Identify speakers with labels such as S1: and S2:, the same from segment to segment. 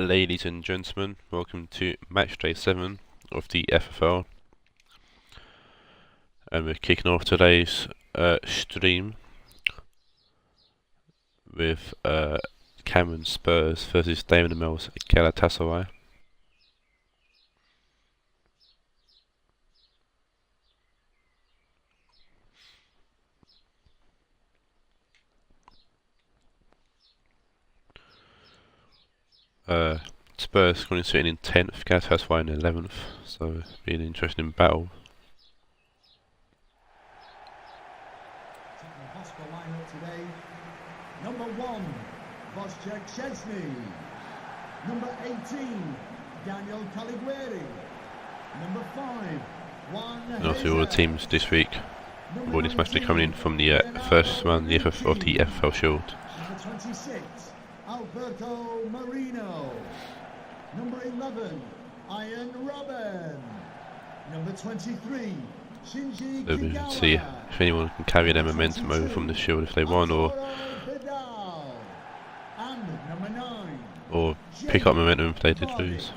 S1: Ladies and gentlemen, welcome to Matchday 7 of the FFL, and we're kicking off today's stream with Cameron Spurs versus Damon Mills at Galatasaray. Spurs going to sit in 10th, Galatasaray in 11th, so it'll be an interesting battle.
S2: Today, number 1, Wojciech Szczesny. Number 18, Daniel Caligueri. Number 5, Juan.
S1: And also all the teams this week, all this match coming in from the first round of the FFL Shield.
S2: Number 26, Alberto Marino. Number 11, Ian Robben. Number 23, Shinji
S1: So we can see if anyone can carry their momentum over from the Shield if they won, or pick up momentum if they did lose.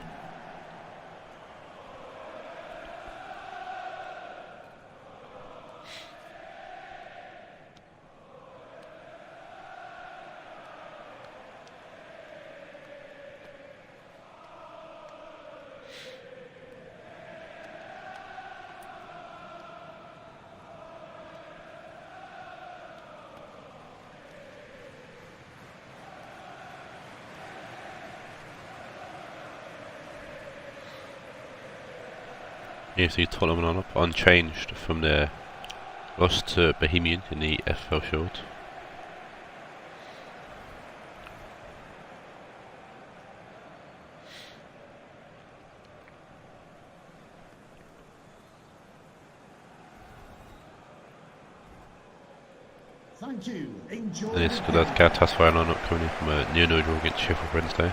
S1: You see Taawoun on up, unchanged from their loss to Bohemian in the FFL Shield.
S2: Thank you. Enjoy.
S1: And it's got that Galatasaray lineup coming in from a Rionegro against Sheffield Wednesday.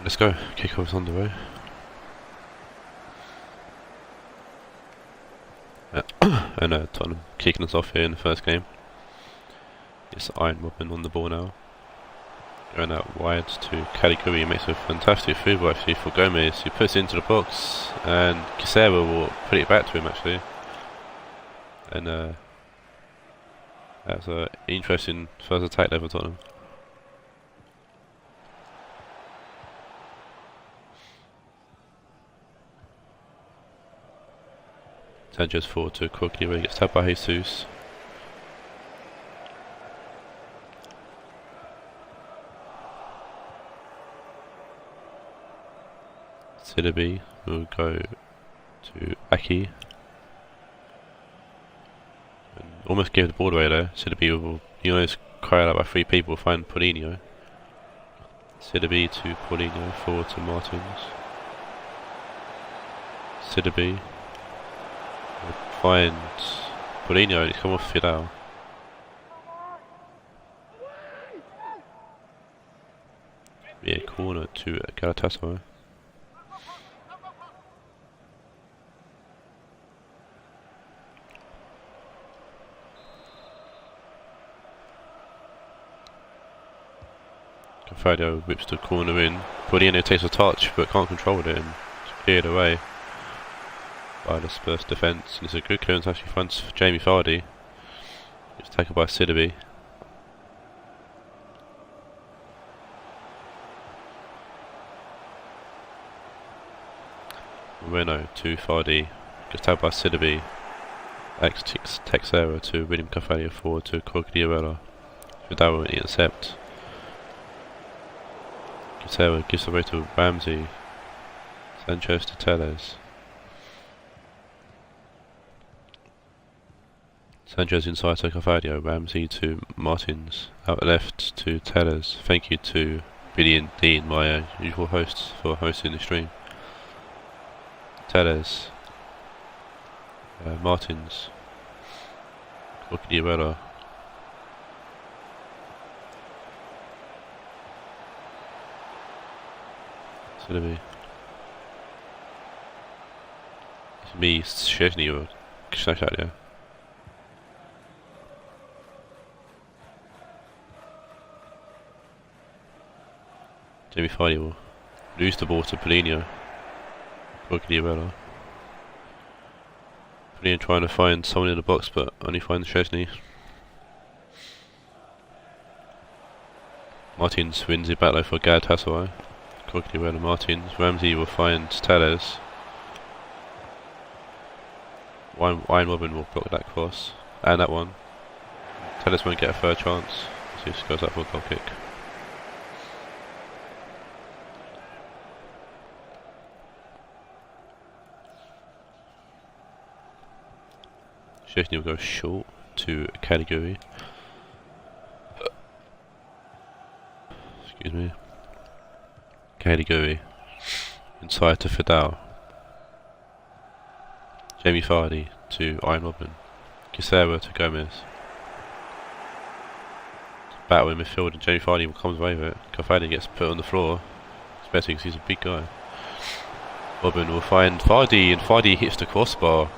S1: Let's go, kickoff's on the way. And Tottenham kicking us off here in the first game. It's Iron Robben on the ball now. Going out wide to Caligari, he makes a fantastic football actually for Gomez, who puts it into the box, and Kisera will put it back to him actually. And that's an interesting first attack there for Tottenham. Sanchez forward to quickly where he gets tapped by Jesus. Sidibe will go to Aki. And almost gave the ball away there. Sidibe will, you know, cried out by 3 people, find Paulinho. Sidibe to Paulinho, forward to Martins. Sidibe find Paulinho, and he's come off Fidel. Yeah, corner to Galatasaray. Fadio whips the corner in. Paulinho takes a touch but can't control it and it's cleared away by the Spurs defence, and it's a good clearance actually finds Jamie Vardy. It's taken by Sidibe. Moreno to Vardy, gets tagged by Sidibe. X Texera to William Carvalho forward to Cogliarella. Vidal intercept. Casero gives away to Ramsey. Sanchez to Telles. Sanchez inside to Carvalho. Ramsey to Martins. Out left to Telles. Thank you to Billy and Dean, my usual hosts, for hosting the stream. Telles. Martins. Cogliarella. Sidibe. Me, Szczesny or Krzak, yeah. Jamie Vardy will lose the ball to Paulinho. Guardiola. Paulinho trying to find someone in the box, but only finds Szczesny. Martins wins the battle for Galatasaray. Guardiola Martins. Ramsey will find Telles. Ian Robin will block that cross and that one. Telles won't get a third chance, so he just goes up for a goal kick. Szczesny will go short to Caliguri. Excuse me. Caliguri inside to Fidal. Jamie Vardy to Ian Robin. Kisera to Gomez. Battle in midfield and Jamie Vardy comes away with it. Vardy gets put on the floor. Especially because he's a big guy. Robin will find Vardy and Vardy hits the crossbar.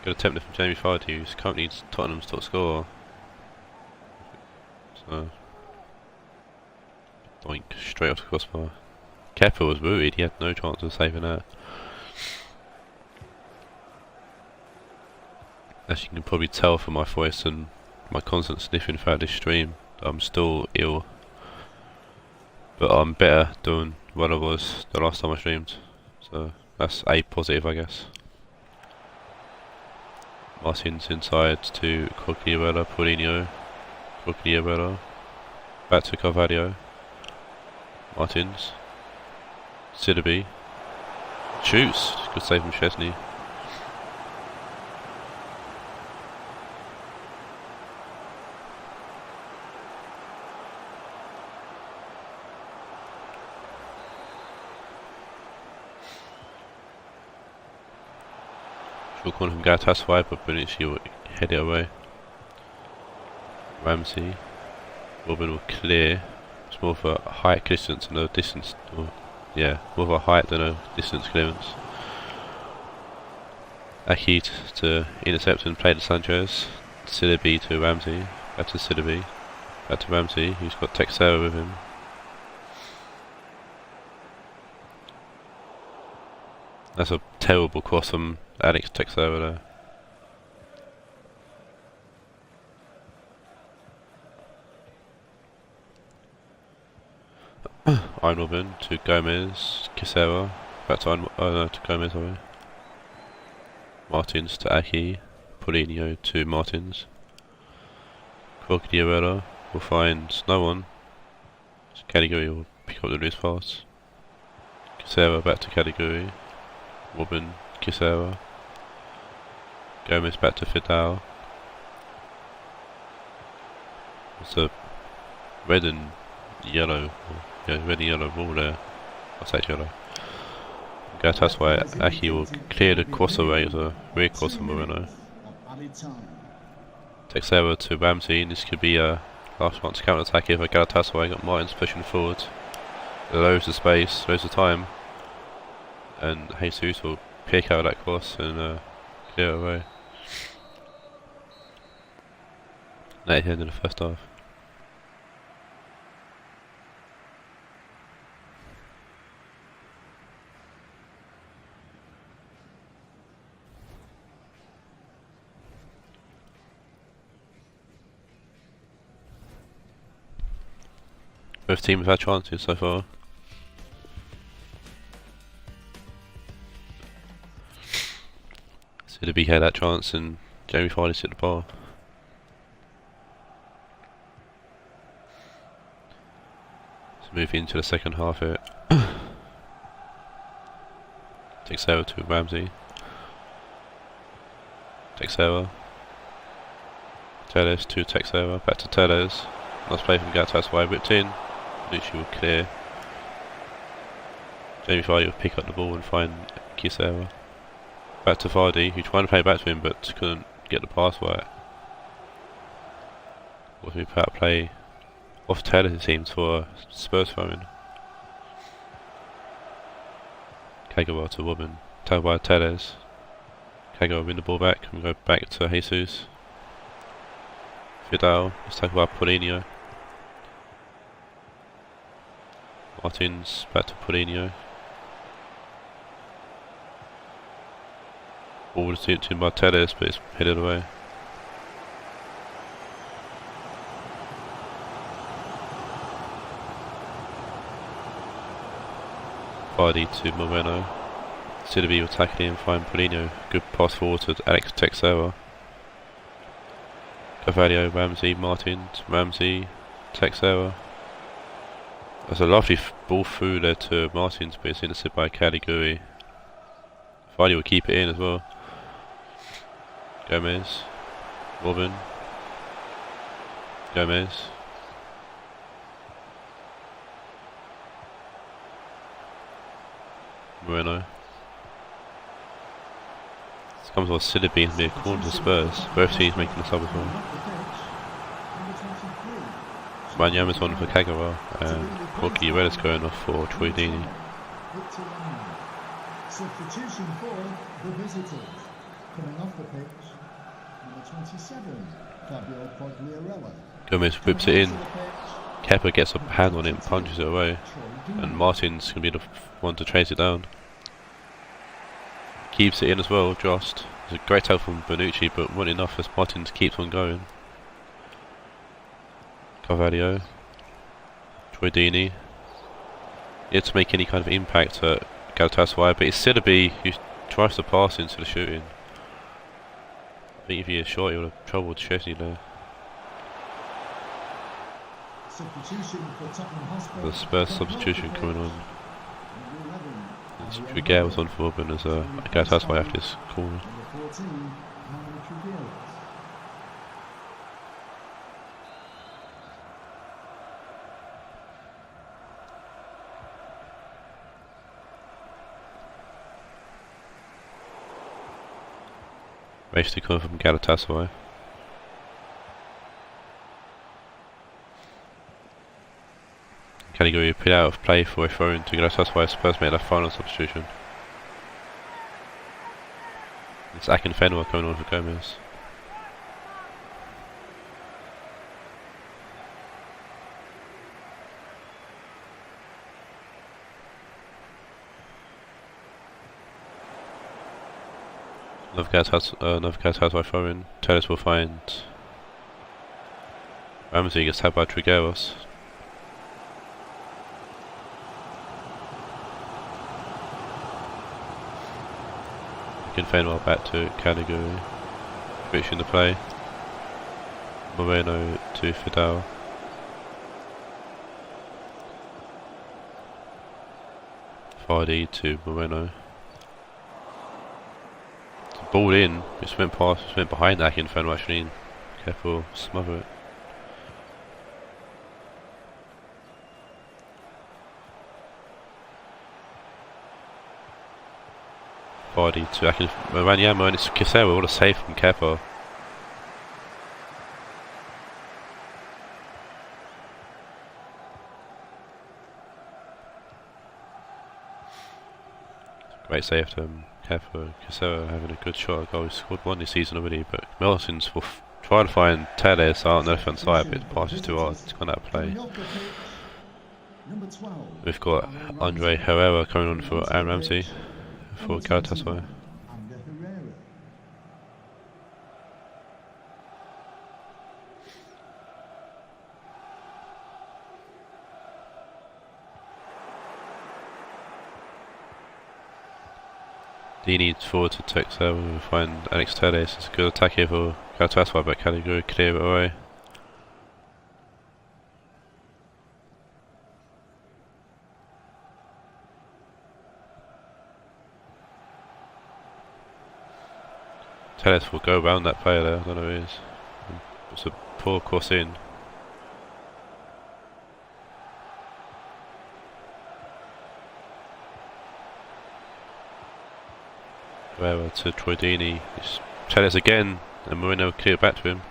S1: Good attempt from Jamie Vardy, who's currently Tottenham's top scorer. So, doink, straight off the crossbar. Kepa was booted, he had no chance of saving that. As you can probably tell from my voice and my constant sniffing throughout this stream, I'm still ill. But I'm better than what I was the last time I streamed. So that's a positive, I guess. Martins inside to Guardiola, Paulinho. Guardiola. Back to Carvalho. Martins. Sidibe shoots. Good save from Szczesny. Short corner from Galatasaray, but Bonucci will head it away. Ramsey. Robin will clear. It's more of a height distance and a distance. Yeah, more of a height than a distance clearance. Ajax to intercept and play to Sanchez. Sidibe to Ramsey. Back to Sidibe. Back to Ramsey, who's got Texera with him. That's a terrible cross from Alex Texera there. Ian Robin to Gomez, Kisera, back to to Gomez, sorry. Martins to Aki, Paulinho to Martins. Guardiola will find no one. Caliguri will pick up the loose pass. Kisera back to Caliguri. Robin, Kisera. Gomez back to Fidal. It's a red and yellow. Yeah, red and yellow ball there. I say yellow. Galatasaray, Aki will clear the cross away as a rear cross from Moreno. Texera to Ramsey, and this could be a last chance counter attack here for Galatasaray. Got Martins pushing forward. Loads of space, loads of time. And Jesus will pick out that cross and clear it away. At the end of the first half. Both teams have had chances so far. Sidibe had that chance and Jamie Vardy hit the bar. Let's move into the second half here. Texera to Ramsey. Texera. Telles to Texera. Back to Telles. Nice play from Galatasaray, whipped in. Bonucci will clear. Jamie Vardy will pick up the ball and find Kisera. Back to Vardy, who tried to play back to him but couldn't get the pass right. What we put out play off Taylor, it seems, for Spurs throwing. Kagawa to Robin. Tackled by Teles. Kagawa win the ball back and go back to Jesus. Vidal is tackled by Paulinho. Martins back to Paulinho. Ball was tipped in by Teles, but it's headed away. Vardy to Moreno. Sidibe will tackle and find Paulinho. Good pass forward to Alex Teixeira. Carvalho, Ramsey, Martins, Ramsey, Teixeira. There's a lovely ball through there to Martins, but it's intercepted by Caliguri. Vardy will keep it in as well. Gomez, Robin, Gomez. Moreno. This comes off Sidibe and be a corner to Spurs. Both teams making the sub as well. Wanyama's on for Kagawa and Corky Ureda's going off for Troy Deeney.
S2: Substitution for the visitors. Coming off the pitch, number 27, Fabio Quagliarella.
S1: Gomez whips it in. Kepa gets a hand on it and punches it away. And Martin's going to be the one to chase it down. Keeps it in as well, Jost. It's a great tackle from Bonucci, but not enough as Martins keeps on going. Carvalho. Troy Deeney. Yet to make any kind of impact at Galatasaray, but it's Sidibe who tries to pass into the shooting. I think if he is short, he would have trouble chasing there. The Spurs substitution coming on. Trigueros was on for Robin as Galatasaray after this corner. Basically coming from Galatasaray. Category put out of play for a throw in to Galatasaray. Spurs made their final substitution. It's Akinfenwa coming on for Gomez. Another Galatasaray throw in. Teles will find Ramsey, gets tapped by Trigueros. Fenwell back to Caliguri, switching the play. Moreno to Vidal. Vardy to Moreno. The ball in, it's went past, it's went behind Akinfenwa actually. Careful, smother it. Vardy to Wanyama, and it's Kisera, what a save from Kepa. Great save to Kepa. Kisera having a good shot at goal. He's scored one this season already, but Melson's will try to find Teles out on the left hand side, but the pass is too hard. It's gone out of play. We've got Andre Herrera coming on for Aaron Ramsey for Galatasaray. He needs forward to Teixeira. We'll find Alex Teles. It's a good attack here for Galatasaray, but Caliguri clear it away. Teles will go around that player there, I don't know who it is. It's a poor cross in. Herrera to Troy Deeney. It's Teles again, and Moreno clear it back to him.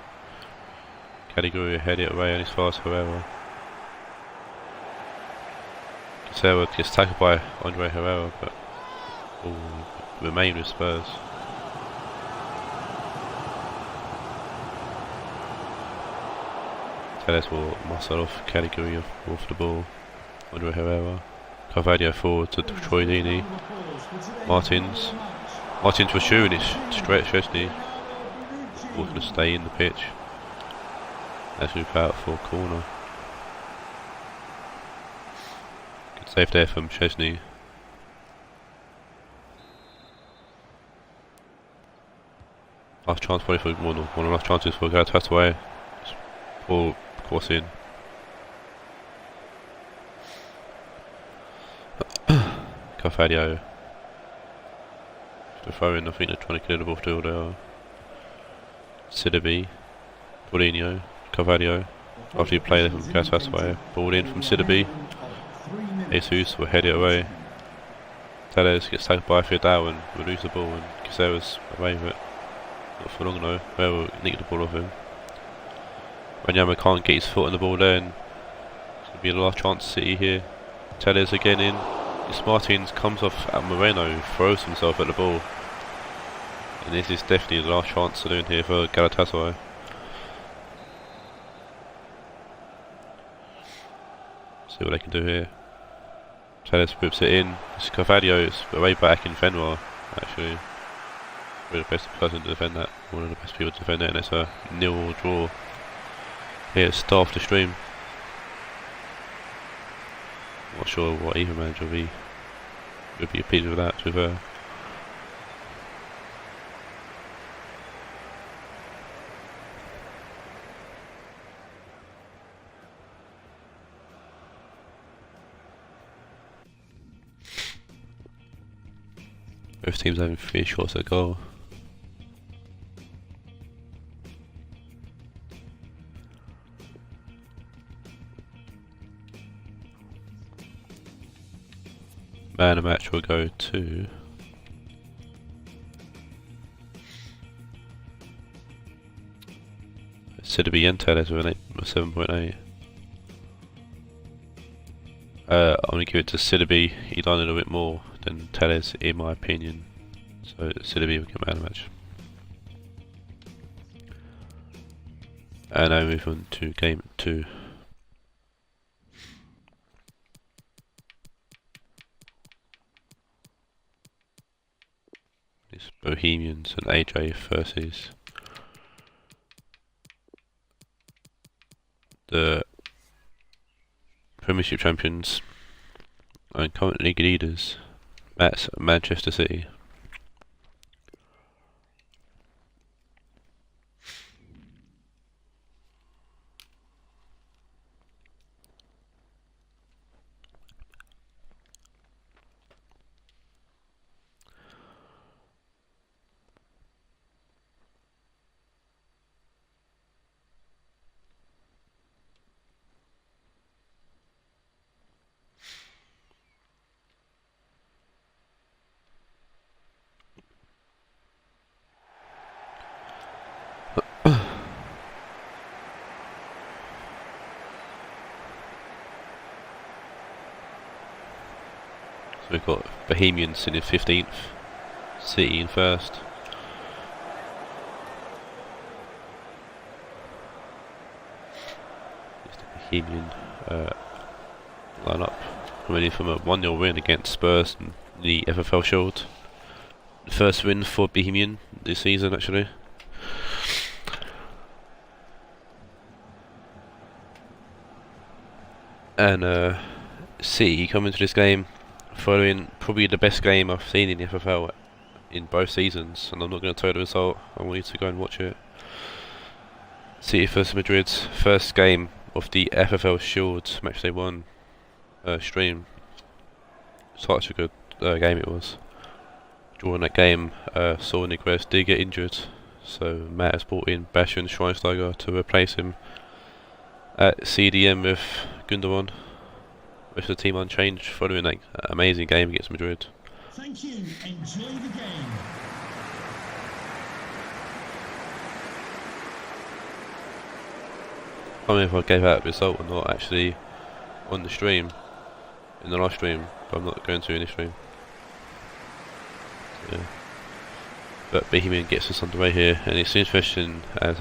S1: Caliguri head it away, and as far as Herrera. Kisera gets tackled by Andre Herrera, but will remain with Spurs. Telles will muscle off Caligari off the ball. Andre Herrera. Carvalho forward to Troy Deeney. Martins was shooting it straight at Chesney. Ball going to stay in the pitch. Let's move out for a corner. Good save there from Chesney. Last chance probably for one of the last chances for Galatasaray. Ball cross in. Carvalho. The throw in, I think they're trying to clear the ball through there. Sidibe, Paulinho, Carvalho. After you play there from Galatasaray, ball in from Sidibe. Jesus will head it away. Telles gets taken by Taawoun, will lose the ball and Caceres away with it. Not for long though, where will nick the ball off him. Wanyama can't get his foot on the ball there and it's going to be a last chance to City here. Telles again in. Martins comes off at Moreno, throws himself at the ball. And this is definitely the last chance to do here for Galatasaray. See what they can do here. Telles whips it in. This Carvalho is way back in Fenwar, actually. Really the best person to defend that. One of the best people to defend it, and it's a 0-0 draw. Here, start the stream. Not sure what either manager would be pleased with that, to be fair. Both teams having 3 shots at goal. Man of the match will go to Sidibe and Telles with a 7.8. I'm going to give it to Sidibe. He done a little bit more than Telles in my opinion. So Sidibe will get man of the match. And now move on to game 2. It's Bohemians and Ajax versus the Premiership champions and current league leaders, that's Manchester City. So we've got Bohemian sitting in 15th, City in 1st. It's the Bohemian line-up coming in from a 1-0 win against Spurs in the FFL Shield. The first win for Bohemian this season actually. And City come into this game following probably the best game I've seen in the FFL in both seasons, and I'm not going to tell you the result, I want you to go and watch it. City vs Madrid's first game of the FFL Shield Matchday 1 stream. Such a good game it was. During that game, Rionegro did get injured, so Matt has brought in Bastian Schweinsteiger to replace him at CDM with Gundogan. With the team unchanged following that amazing game against Madrid.
S2: Thank you. Enjoy the game.
S1: I don't know if I gave out a result or not actually on the stream, in the last stream, but I'm not going to in this stream. Yeah. But Bohemian gets us underway here, and it's interesting as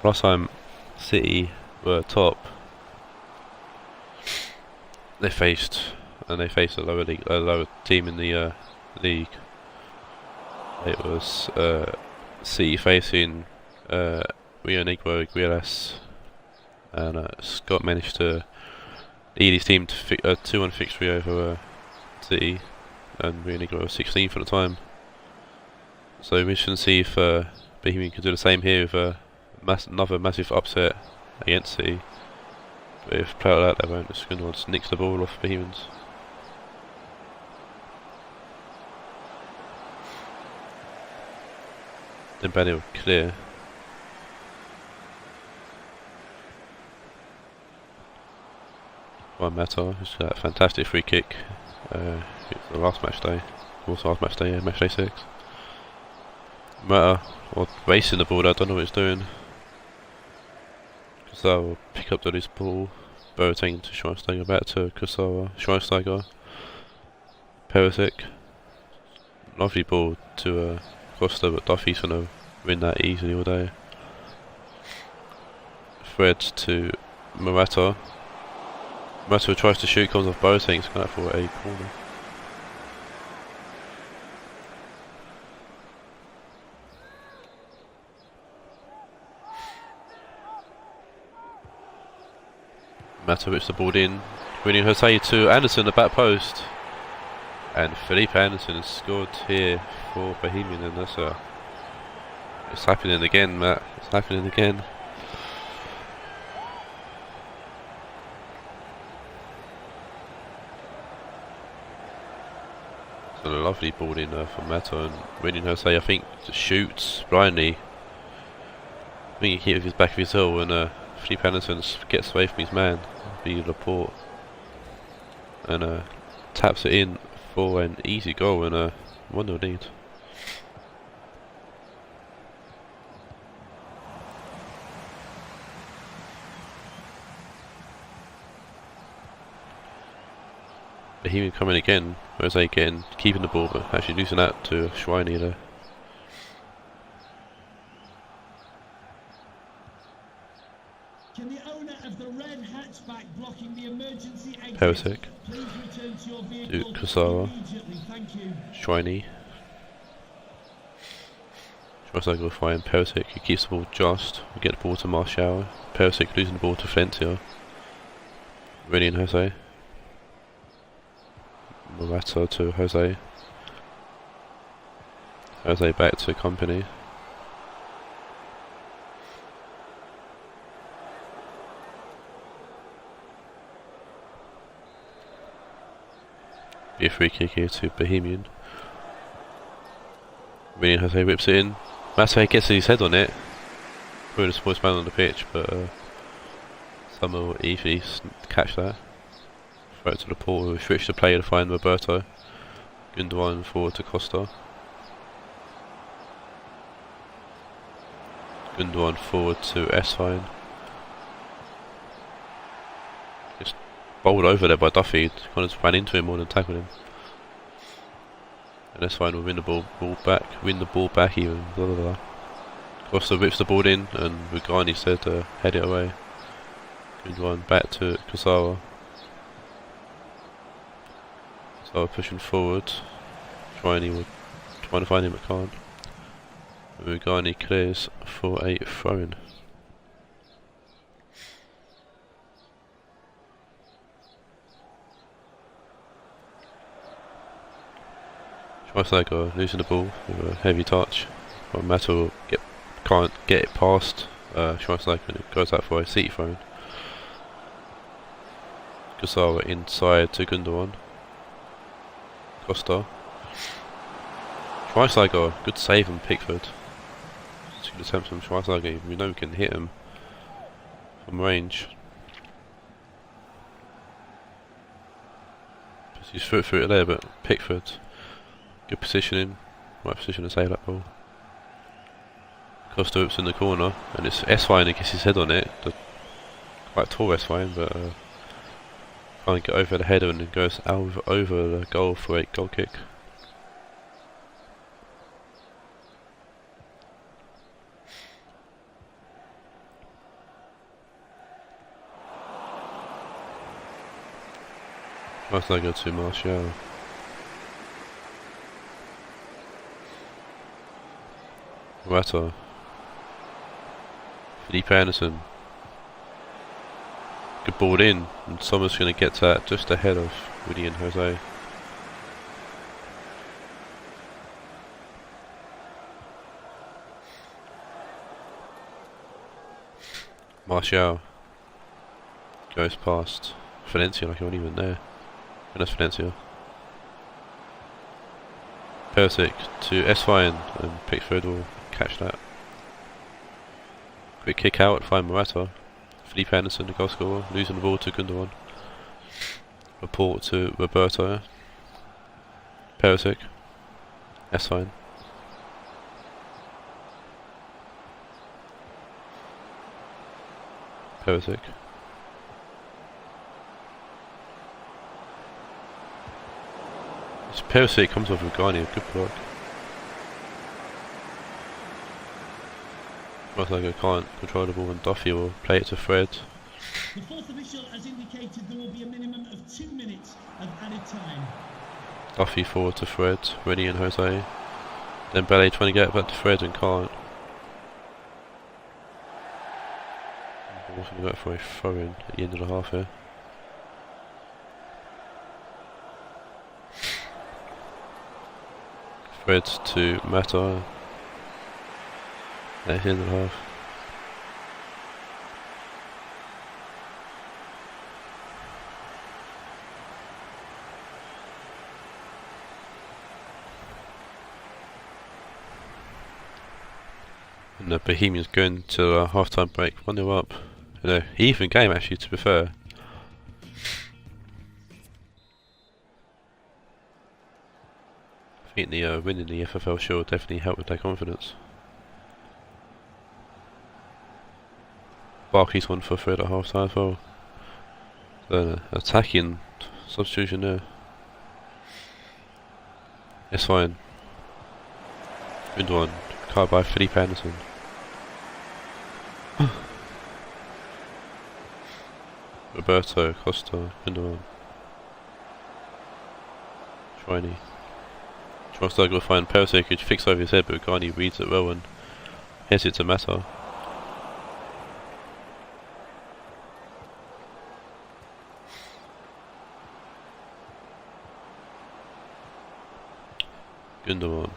S1: last time City were top, they faced a lower team in the league. It was City facing Rionegro, and Scott managed to lead his team to 2-1 victory over City, and Rionegro was 16th at the time. So we should see if Bohemian can do the same here with another massive upset against City. But if play like that, they won't. Just going to just nick the ball off Bohemians. Then Banfield will clear. By Mata, who's got a fantastic free kick. It's the last match day. Also last match day, yeah, match day 6. Mata, or racing the ball, I don't know what he's doing. Kusawa will pick up the loose ball. Boateng to Schweinsteiger, back to Kusawa, Schweinsteiger. Perisic. Lovely ball to Costa, but Duffy's going to win that easily all day. Fred to Morata. Morata tries to shoot, comes off Boateng, it's going for a corner. Mata whips the ball in, winning Jose to Anderson, the back post. And Felipe Anderson has scored here for Bohemian, and that's it's happening again, Matt. It's happening again. It's a lovely ball in for Mata, and winning Jose, I think, shoots blindly. I think he hit with his back of his heel, and Felipe Anderson gets away from his man, be Laporte, and taps it in for an easy goal and a 1-0 lead. Bohemian coming again, Jose again, keeping the ball but actually losing that to Schweini there.
S2: Can the owner of the red hatchback blocking the emergency exit
S1: Perisic
S2: please return to your
S1: to
S2: vehicle
S1: Kusawa,
S2: immediately? Thank you.
S1: Schweini. Schweinsteiger will find Perisic, he keeps the ball just, we get the ball to Martial. Perisic losing the ball to Valencia. Ready and Jose. Morata to Jose. Jose back to Company. Be a free kick here to Bohemian. Ready and Jose whips it in. Matchday gets his head on it. Probably the smallest man on the pitch, but someone will easily catch that. Throw it to the Laporte, who switch the player to find Roberto. Gundogan forward to Costa. Gundogan forward to Esfine. Just bowled over there by Duffy, kind of just ran into him more than tackled him. And Esfine will win the ball back even. Blah, blah, blah. Costa whips the ball in, and Rugani said to head it away. Gundogan back to Kusawa. So pushing forward, trying to find him but can't. Rugani clears for a throw-in. Schweinsteiger losing the ball with a heavy touch. But Mata can't get it past Schweinsteiger, and it goes out for a City throw-in. Kusawa inside to Gundogan. Costa. Schweinsteiger, good save from Pickford. Good attempt from Schweinsteiger, we know we can hit him from range. Puts his foot through it there, but Pickford, good positioning, right position to save that ball. Costa whips in the corner, and it's Esfine who gets his head on it. Quite tall Esfine, but can't get over the header, and it goes over the goal for a goal kick. Must I go to Marseille? Morata. Felipe Anderson. Good ball in, and Sommer's going to get to that just ahead of Woody and Jose. Martial goes past Valencia like he wasn't even there. And that's Valencia. Perisic to Esfine, and Pickford will catch that. Quick kick out, find Morata. Felipe Anderson, the goal scorer, losing the ball to Gundogan. Laporte to Roberto. Perisic. Esfine. Perisic. Perisic comes off with Garni, good block. Marseille can't control the ball, and Duffy will play it to Fred.
S3: The fourth official has indicated there will be a minimum of 2 minutes of added time.
S1: Duffy forward to Fred, Rennie and Jose. Then Ballet trying to get back to Fred and can't. Ball's going to go for a throw in at the end of the half here. Fred to Mata. At the end of the half. And the Bohemians going to a half-time break, 1-0 up. In an even game actually, to be fair. I think the winning the FFL Shield definitely helped with their confidence. Barkley's one for Fred at half-time as well. So attacking substitution there. It's fine. Gundogan, card by Felipe Anderson. Roberto, Costa, Gundogan. Shiny. Tries to go find Perisic, who fixed over his head, but Garni reads it well and heads it to Mata. Gundogan.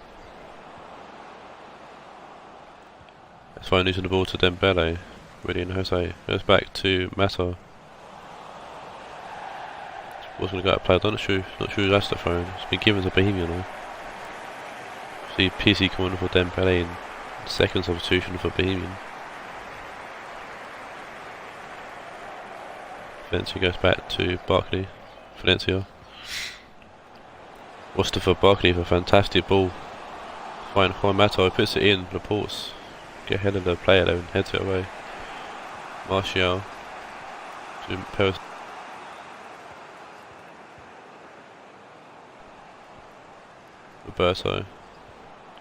S1: That's fine, losing the ball to Dembele. Willie and Jose. Goes back to Mata. Was going to go out play, I'm not sure who that's the phone. It's been given to Bohemian now. See PC coming for Dembele and second substitution for Bohemian. Valencia goes back to Barkley. Valencia. Worcester for Barkley for a fantastic ball. Fine Mata puts it in, Laporte get ahead of the player there and heads it away. Martial to Perisic. Roberto,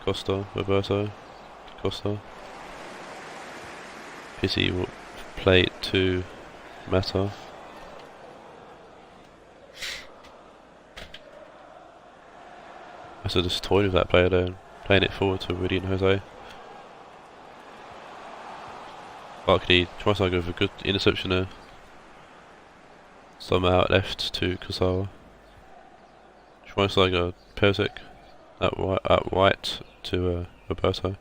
S1: Costa, Roberto, Costa. Pizzi will play it to Mata. Mata just toyed with that player there, playing it forward to Rudy and Jose. Barkley tries to go for a good interception there. Some out left to Kusawa. Tries to go Perisic. Out right to Roberto.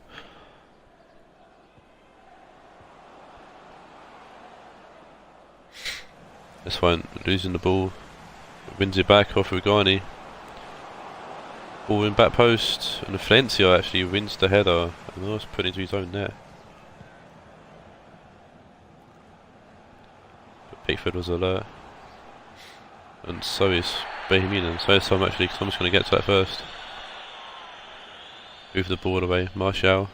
S1: That's fine, losing the ball. Wins it back off Rugani. Ball in back post, and Valencia actually wins the header and almost put into his own net. But Pickford was alert. And so is Bohemian, and so is Tom actually, because Tom's going to get to that first. Move the ball away. Martial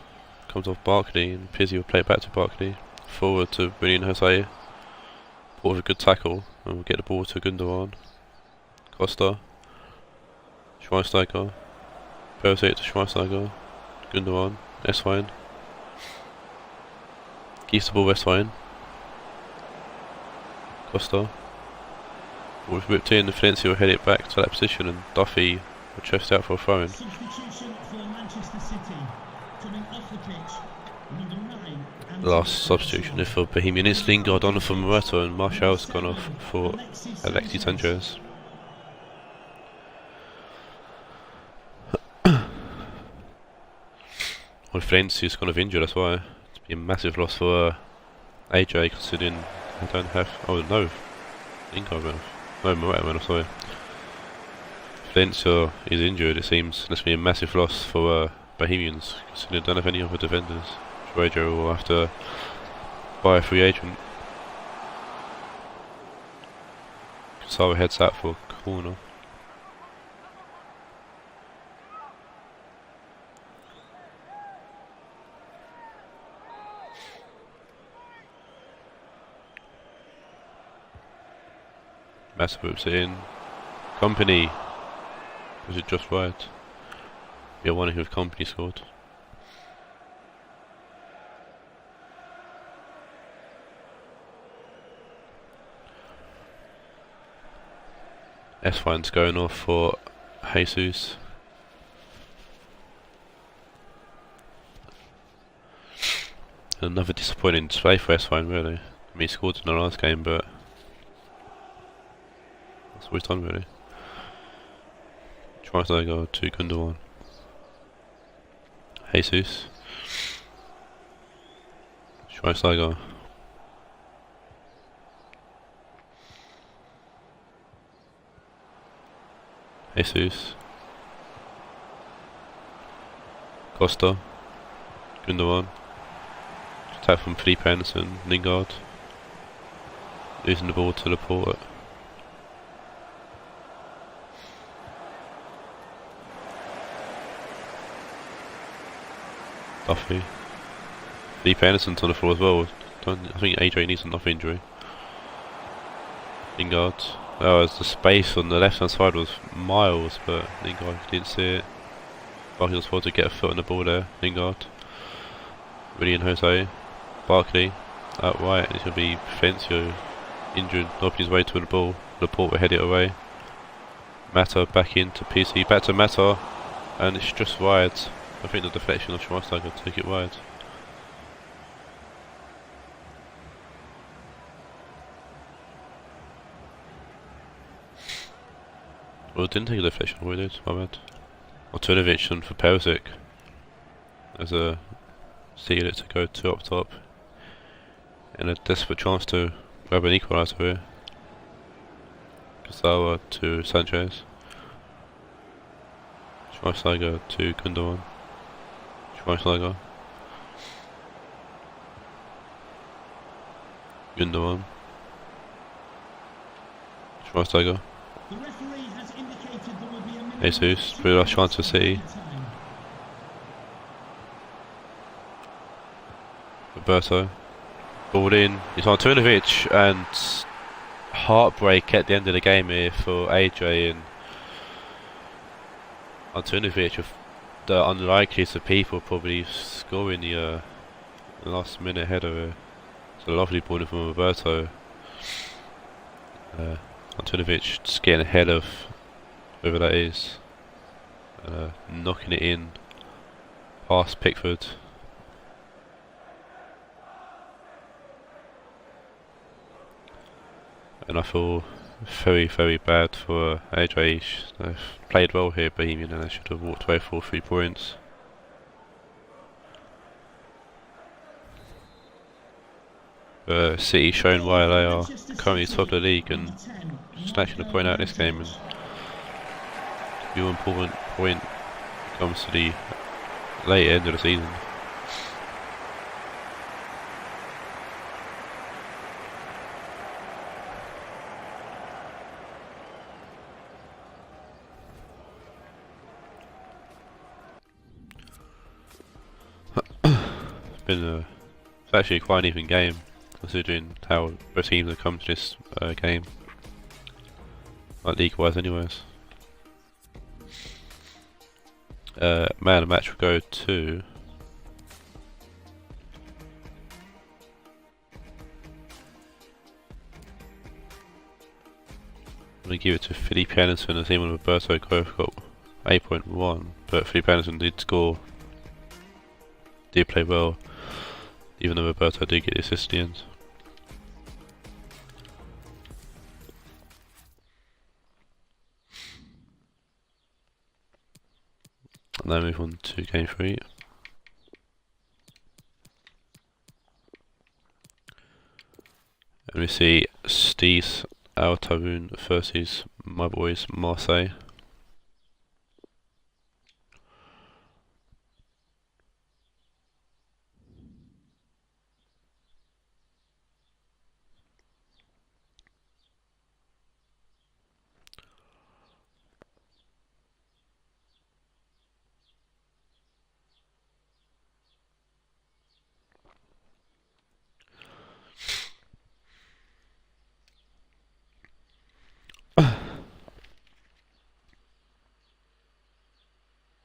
S1: comes off Barkley, and Pizzi will play it back to Barkley. Forward to Willie and Jose. Ball with a good tackle, and we'll get the ball to Gundogan. Costa. Schweinsteiger. Perisic to Schweinsteiger. Gundogan. Esfine. Keeps the ball Esfine. Costa. We've whipped in, Valencia will head it back to that position, and Duffy will chest out for a throw-in.
S3: Substitution for Manchester City. Coming off the pitch, number 9.
S1: The last substitution is for Bohemian. It's Lingard on for Morata, and Martial's gone off for Alexis Sanchez. Well, Valencia's kind of injured, that's why. It's been a massive loss for AJ, considering I don't have. Oh no, Lingard went off. No, Morata went off, sorry. Valencia is injured, it seems. That's been a massive loss for Bohemians, considering they don't have any other defenders. Rionegro will have to buy a free agent. Sara heads out for a corner. Massa whips it in. Company. Was it just right? Yeah, one who Company scored. S-Fine's going off for Jesus. Another disappointing display for S-Fine, really. I mean, he scored in the last game, but that's what he's done, really. Tries to go to Gundogan. Jesus. Schweinsteiger. Jesus. Costa. Gundogan. Attack from Felipe Anderson. Lingard. Losing the ball to Laporte. Duffy. Felipe Anderson's on the floor as well. I think AJ needs enough injury. Lingard. Oh, as the space on the left hand side was miles, but Lingard didn't see it. Barkley was supposed to get a foot on the ball there. Lingard. Willian Jose. Barkley. Out right. It should be Fencio injured, opening his way to the ball. Laporte will head it away. Mata back into PC. Back to Mata. And it's just wide. I think the deflection of Schweinsteiger took it wide. Well, it didn't take a deflection, we did, my bad. Martinovic and for Perisic. As a sealer to go 2 up top. And a desperate chance to grab an equaliser here. Kasawa to Sanchez. Schweinsteiger to Gundogan. Schweinsteiger. Gundogan. Schweinsteiger.
S3: The referee has indicated there will be a minimum
S1: Jesus, pretty last chance for City. Roberto. Ball in. It's on Martinovic, and heartbreak at the end of the game here for AJ and Martinovic, with the unlikeliest of people probably scoring the last minute header here. It's a lovely ball from Roberto. Martinovic just getting ahead of whoever that is, knocking it in past Pickford. And I feel very, very bad for AJ. They've played well here, Bohemian, and they should have walked away for 3 points. City showing why they are currently top of the league and snatching a point out of this game. And your important point comes to the late end of the season. It's actually quite an even game, considering how both teams have come to this game, like league-wise anyways. Man of the match will go to going to give it to Felipe Anderson, as him and Roberto both got 8.1, but Felipe Anderson did score, did play well, even though Roberto did get the assist in the end. And now move on to game 3. And we see Steve's Taawoun versus my boys Marseille.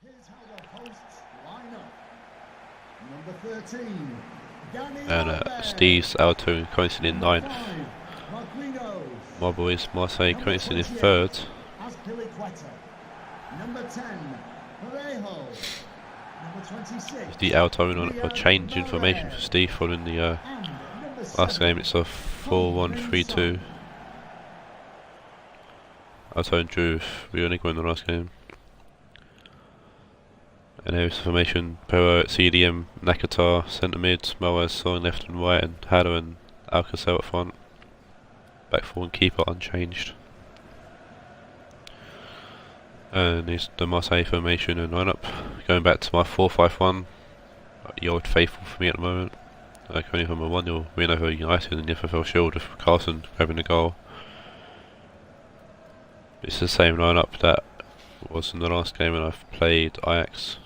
S2: Here's how the hosts line up. Number 13,
S1: And Steve's Taawoun currently in 9th. My boys Marseille currently in 3rd.
S2: Number 10, Parejo. Number 26.
S1: The Taawoun on a change in formation for Steve following the last game. It's a 4-1-3-2. Taawoun drew with Rionegro in the last game. And here's the formation: Perro at CDM, Nakata, centre mid, Moaz, Song left and right, and Hado and Alcacer at front. Back 4 and keeper unchanged. And here's the Marseille formation and lineup. Going back to my 4-5-1, the old faithful for me at the moment. Coming from a 1-0 win over United in the FFL Shield with Carlson grabbing the goal. It's the same lineup that was in the last game when I've played Ajax.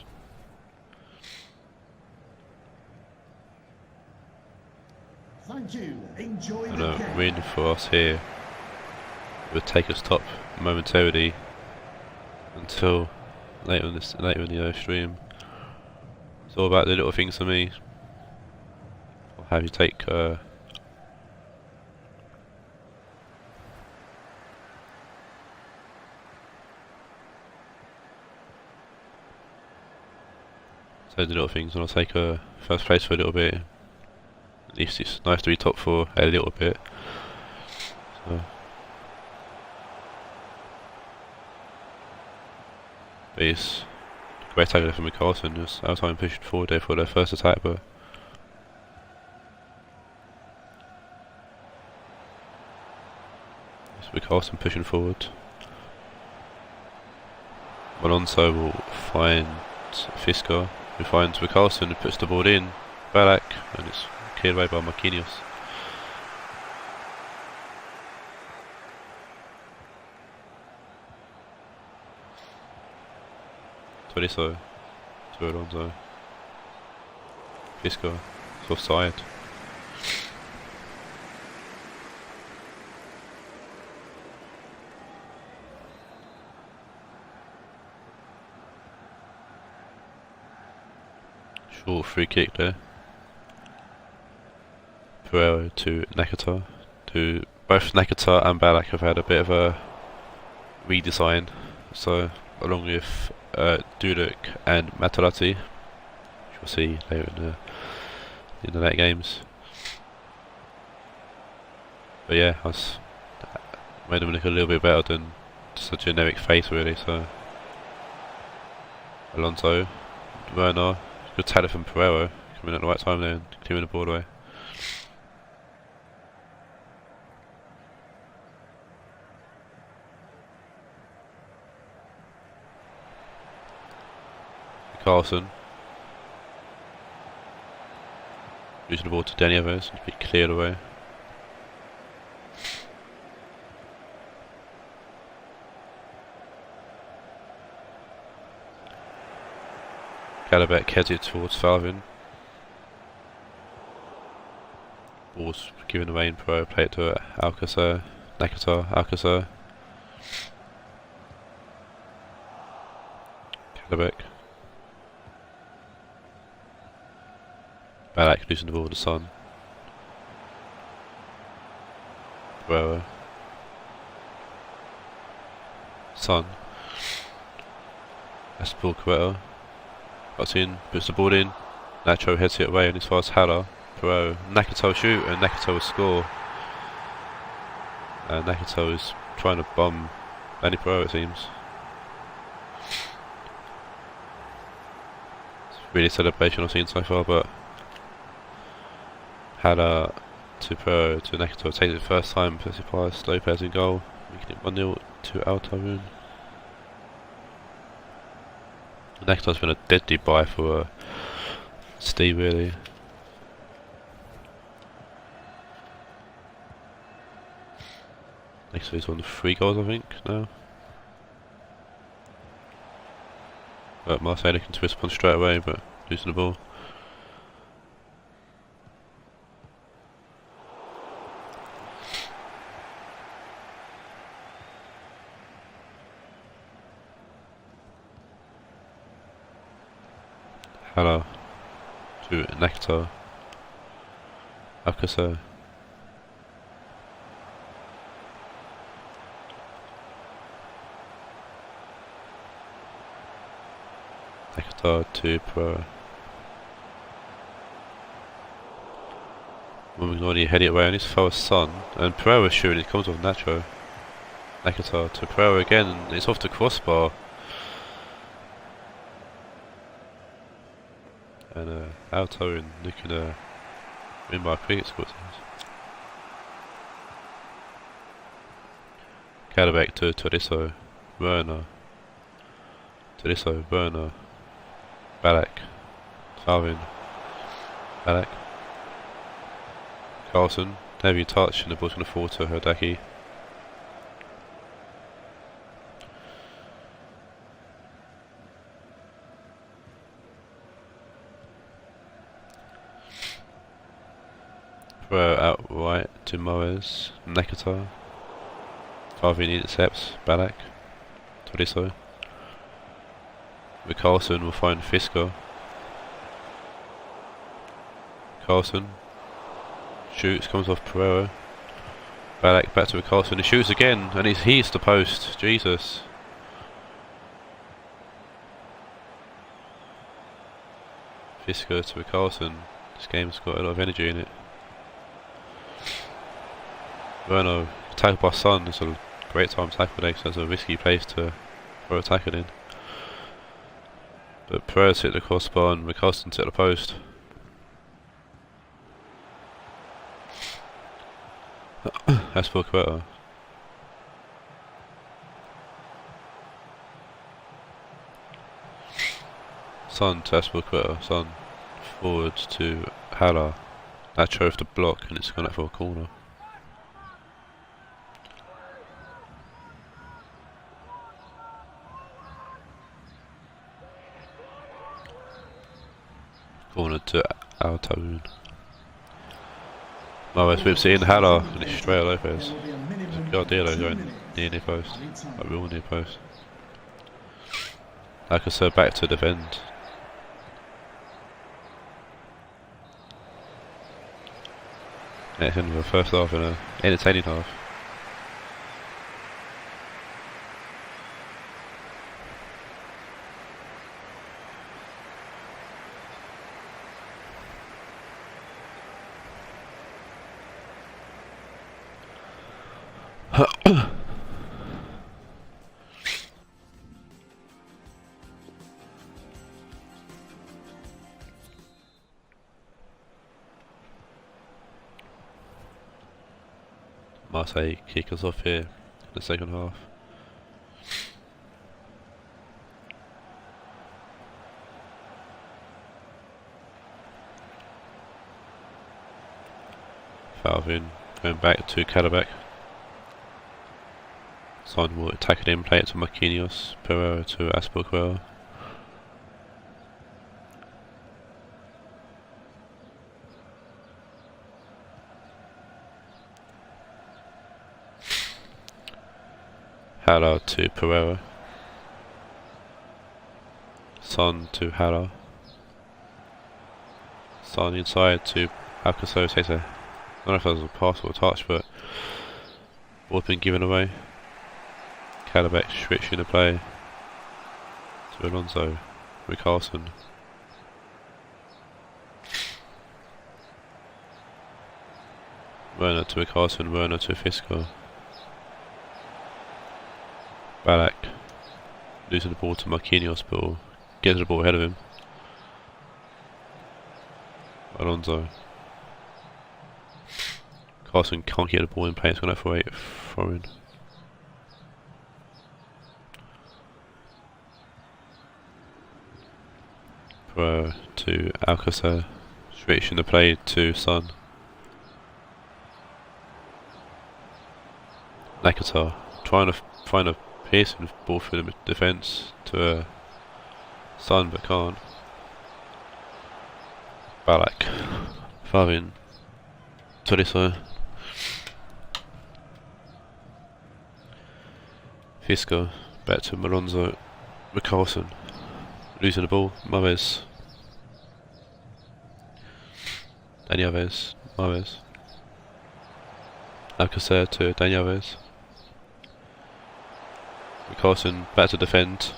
S2: Thank you. Enjoy
S1: And
S2: the
S1: a
S2: game.
S1: win for us here would take us top momentarily until later in the stream. It's all about the little things for me. I'll have you take so the little things, and I'll take first place for a little bit. At least it's nice to be top 4 a little bit. So. But it's a great tackle from Carlson. Just our time pushing forward there for their first attack, but it's Carlson pushing forward. Alonso will find Fisker, who finds Carlson and puts the ball in. Balak, and it's cleared away by Marquinhos. Tolisso to Alonso. Fisker, it's offside. Short free kick there. Pereira to Nakata. Both Nakata and Balak have had a bit of a redesign. So along with Dudek and Matalati, which we'll see later in the late games. But yeah, I made them look a little bit better than just a generic face really. So Alonso, Werner, good talent from Pereira, coming at the right time there and clearing the ball away. Carlson losing the ball to Danny Evers and be cleared away. Galabet heads it towards Falvin. Ball's given away in pro, play it to Alcacer, Nakata, Alcacer. Galabet. Balak losing the ball to Son. Pereira. Son. Aspilicueta. Cuts in, puts the ball in. Nacho heads it away and as far as Haller. Perot. Nakata will shoot and Nakata will score. And Nakata is trying to bum Danny Perot, it seems. It's really a celebration I've seen so far, but Haller to Perot to Nakata takes it first time, puts it past Lopez in goal, making it 1-0 to Taawoun. Nakata's been a deadly buy for Steve, really. Next he's on 3 goals, I think, now. But Marseille looking to respond straight away, but losing the ball. Hello to Nectar. Alcacer. Nectar to Pro. Mignoni head it away on his foul Son, and Pro is shooting, it comes off Nacho. Nectar to Pro again, and it's off the crossbar. And Taawoun looking to win by a cricket score. Cadabek to Todisso, Werner, Todisso, Werner, Balak, Taawoun, Balak, Carlson, heavy touch and the ball's going to fall to Herdaki. Throw out right to Moes, Nekata, Taawoun intercepts, Balak, Todisso. Carlson will find Fisker. Carlson shoots, comes off Pereira. Balak back to Carlson, he shoots again, and he's the post, Jesus. Fisker to Carlson, this game's got a lot of energy in it. Werner, tackled by Son, it's a great time to tackle next, that's a risky place to throw a tackle in. But Pereira hit the crossbar and McCarson hit the post. Aspilicueta. Son to Aspilicueta, Son forward to Haller. Nacho off the block and it's gone out for a corner. Corner to Taawoun. Moes whips it in, Haller, and it's straight at Lopez. Guardiola going near post, like real near post. Alcacer back to defend. Yeah, it's in the first half and an entertaining half. Marseille kick us off here in the second half. Taawoun going back to Cadabek. Son will attack it in, play it to Marquinhos, Pereira to Aspilicueta. Haller to Pereira. Son to Haller. Son inside to Alcacer. I don't know if that was a pass or a touch, but ball's been given away. Cadleback switching the play to Alonso with Carlson. Werner to Carlson, Werner to Fisco. Ballack losing the ball to Marquinhos, but gets the ball ahead of him. Alonso. Carlson can't get the ball in play, it's going to have to wait for him. To Alcacer, switching the play to Son. Nakata trying to find a piercing ball through the defence to Son, but can't. Ballack, Favin, Tolisso, Fisco, back to Alonso, Carlson, losing the ball, Mahrez, Dani Alves, Mahrez, Alcacer to Dani Alves, Carlson back to defend,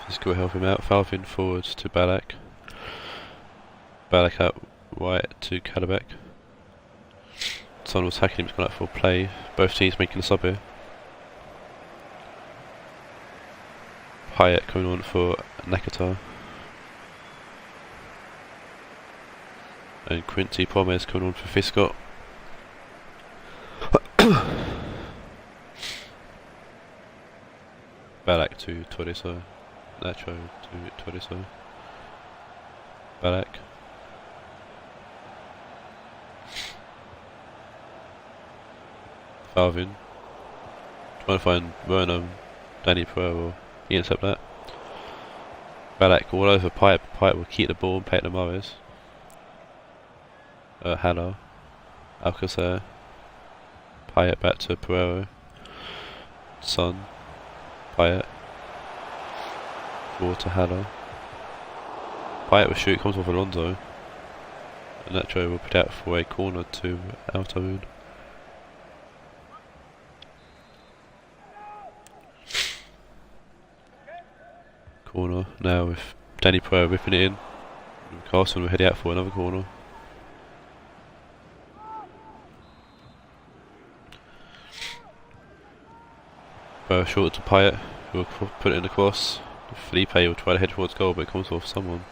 S1: Fisco will help him out, Favin forward to Ballack, Ballack out right to Cadleback. Son was attacking him, he's gone out for play, both teams making a sub here. Payet coming on for Nakata. And Quincy Pomez coming on for Fisco. Ballack to Tolisso. Nacho to Tolisso. Ballack. Favin. Trying to find Werner, Danny Pereira. He intercept that. Ballack all over Payet. Payet will keep the ball and play it to Mahrez. Haller. Alcacer. Payet back to Pereira. Son. Payet. Forward to Haller. Payet will shoot, comes off Alonso. And Nacho will put out for a corner to Taawoun. Corner now with Danny Pereira whipping it in. And Carlson will head out for another corner. Pereira short to Payet, who will put it in the cross. Felipe will try to head towards goal, but it comes off someone.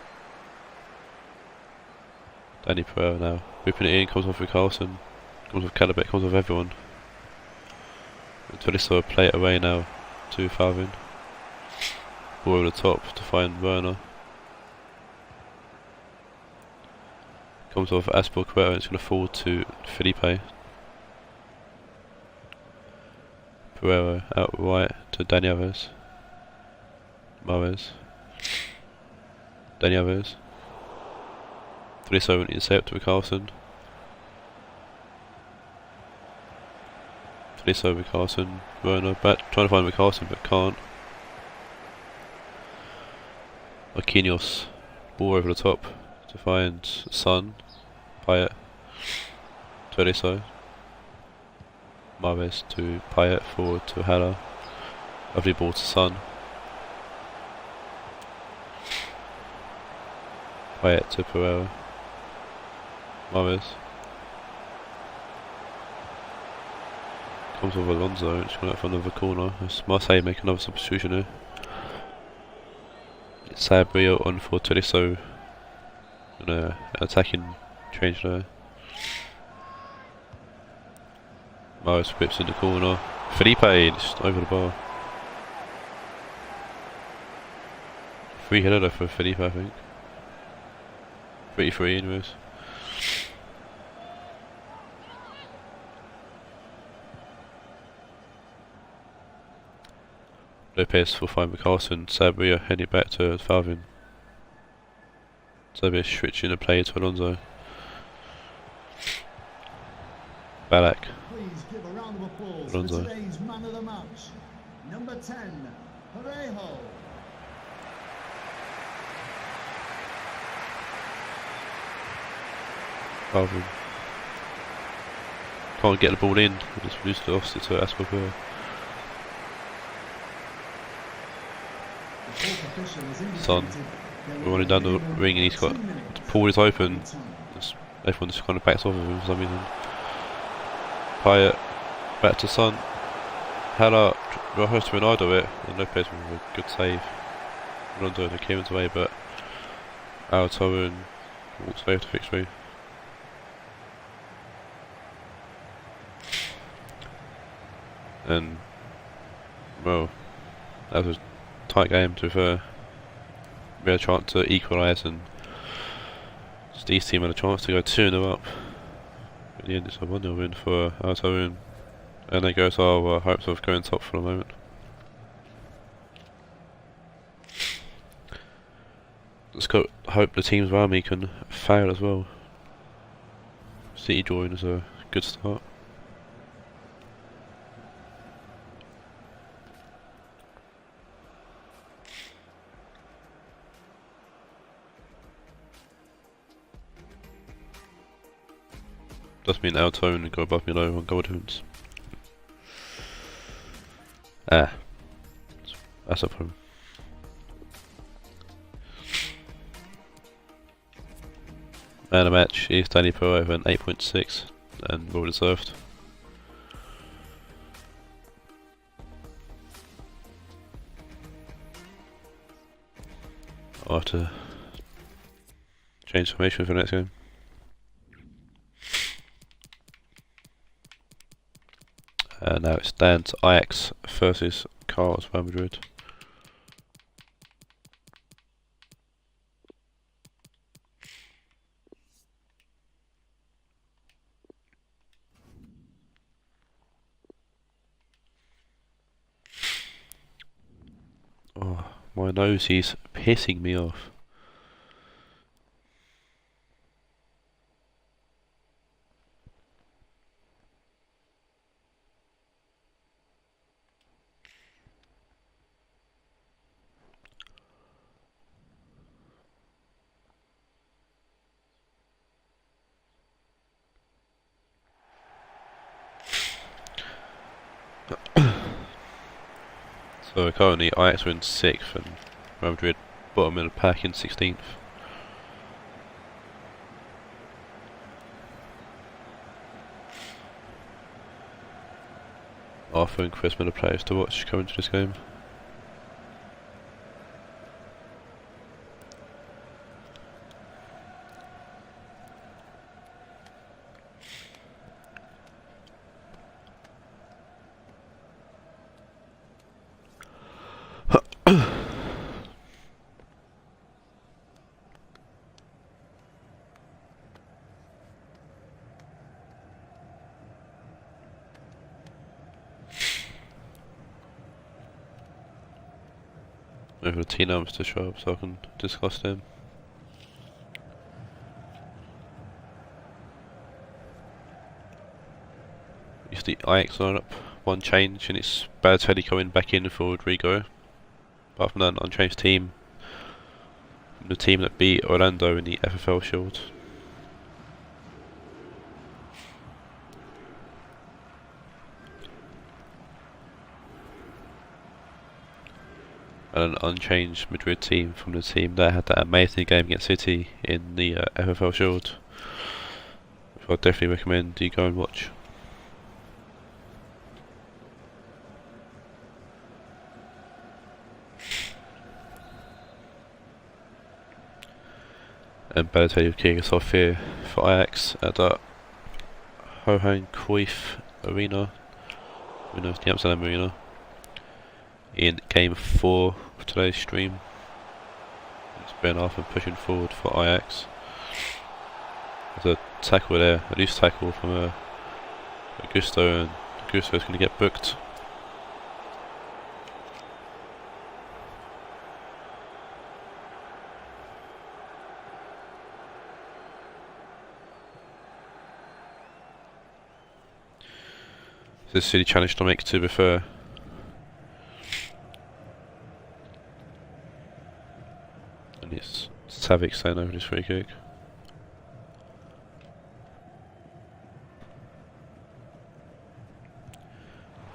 S1: Danny Pereira now whipping it in, comes off with Carlson, comes off Cadleback, comes off everyone. And Tolisso will play it away now to Favin. Ball over the top to find Werner. Comes off Aspilicueta and it's going to fall to Felipe. Pereira out right to Dani Alves. Mahrez. Dani Alves. Tolisso will intercept with Carlson. Tolisso with Carlson. Werner back trying to find Carlson but can't. Marquinhos, ball over the top to find Son, Payet, Tolisso, Mahrez to Payet, forward to Haller, lovely ball to Son, Payet to Pereira, Mahrez, comes with Alonso, it's going out for another corner, as Marseille make another substitution here. Sabrio on for Tolisso, and attacking change there. Mahrez whips in the corner. Felipe just over the bar. Free header for Felipe, I think. Pretty free anyways. Lopez will find Carlson, Sabria heading back to Favin. Sabria switching the play to Alonso. Ballack.
S2: Please give a round of applause
S1: Alonso.
S2: for today's man of the match, number 10, Parejo.
S1: Favin. Can't get the ball in, just lose the offset to Aspilicueta.
S2: The fourth official has
S1: Son,
S2: indicated there
S1: we're
S2: will
S1: running
S2: be a
S1: down the
S2: minimum
S1: ring and
S2: of
S1: he's got
S2: 2 minutes
S1: the pool is open.
S2: added time.
S1: Everyone just kind of backs off of him for some reason. Payet, back to Son. Hala, Rojas to Ronaldo it, and no place with a good save. Ronaldo and came away, but Taawoun walks away to fix through. And, well, that was a tight game to be fair. We had a chance to equalise, and these team had a chance to go 2-0 up. In the end, it's a 1-0 win for Taawoun, and there goes our hopes of going top for the moment. Let's hope the teams around me can fail as well. City drawing is a good start. Does mean Taawoun and go above me low on goal difference. That's a problem. Man of the match is Danny Pro over an 8.6 and well deserved. I'll have to change formation for the next game. Now it stands Ajax versus Real Madrid. Oh, my nose is pissing me off. So currently Ajax are in 6th and Real Madrid bottom of the pack in 16th. Arthur and Chris are the players to watch coming to this game. Over the team numbers to show up so I can discuss them. If the Ajax line up, one change and it's Balotelli coming back in for Rodrigo. Apart from that, an unchanged team. The team that beat Orlando in the FFL Shield. And an unchanged Madrid team from the team that had that amazing game against City in the FFL Shield, which I definitely recommend you go and watch. And Balotelli kicking us off here for Ajax at the Johan Cruyff Arena, the Amsterdam Arena, in game 4 of today's stream. It's Ben Arthur pushing forward for Ajax. There's a tackle there, a loose tackle from Augusto, and Augusto is going to get booked. This is a silly challenge to make, to be fair. And it's Savic staying over this free kick.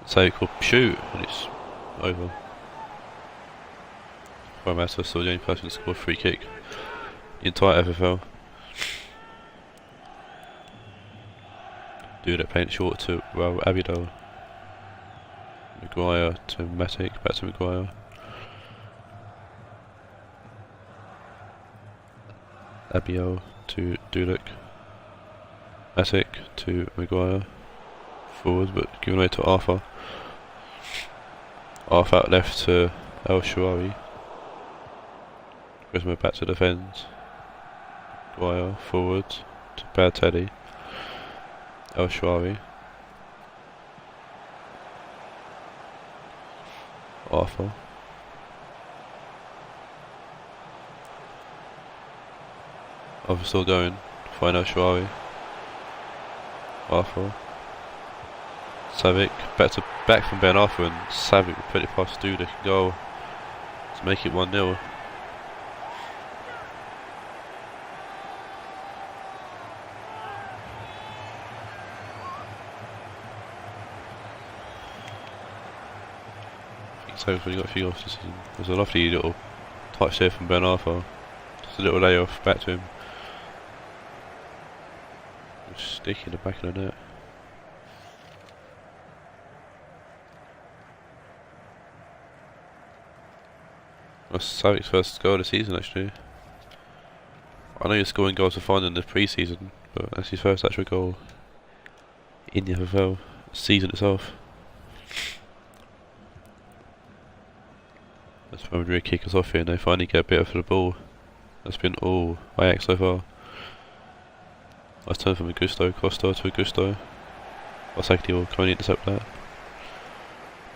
S1: Savic will shoot, and it's over. Prime Master still the only person to score a free kick. The entire FFL. Dudek playing short to Abidal. Maguire to Matic, back to Maguire. Abiel to Dudek. Matic to Maguire. Forwards, but given away to Arthur. Arthur out left to El Shaarawy. Griezmann back to defend. Maguire forward to Bad Teddy. El Shaarawy. Arthur. Arthur still going. Find El Shaarawy. Arthur. Savic back from Ben Arthur, and Savic will put it past Dudek and goal to make it 1-0. Savic really got a few goals this season. There's a lovely little touch there from Ben Arthur. Just a little layoff back to him. Stick in the back of the net. That's Savic's first goal of the season actually. I know you're scoring goals for fun in the pre-season, but that's his first actual goal in the FFL season itself. That's why Madrid kick us off here and they finally get a bit of the ball. That's been all Ajax so far. Nice turn from Augusto, Costa to Augusto. Osaki will come and intercept that.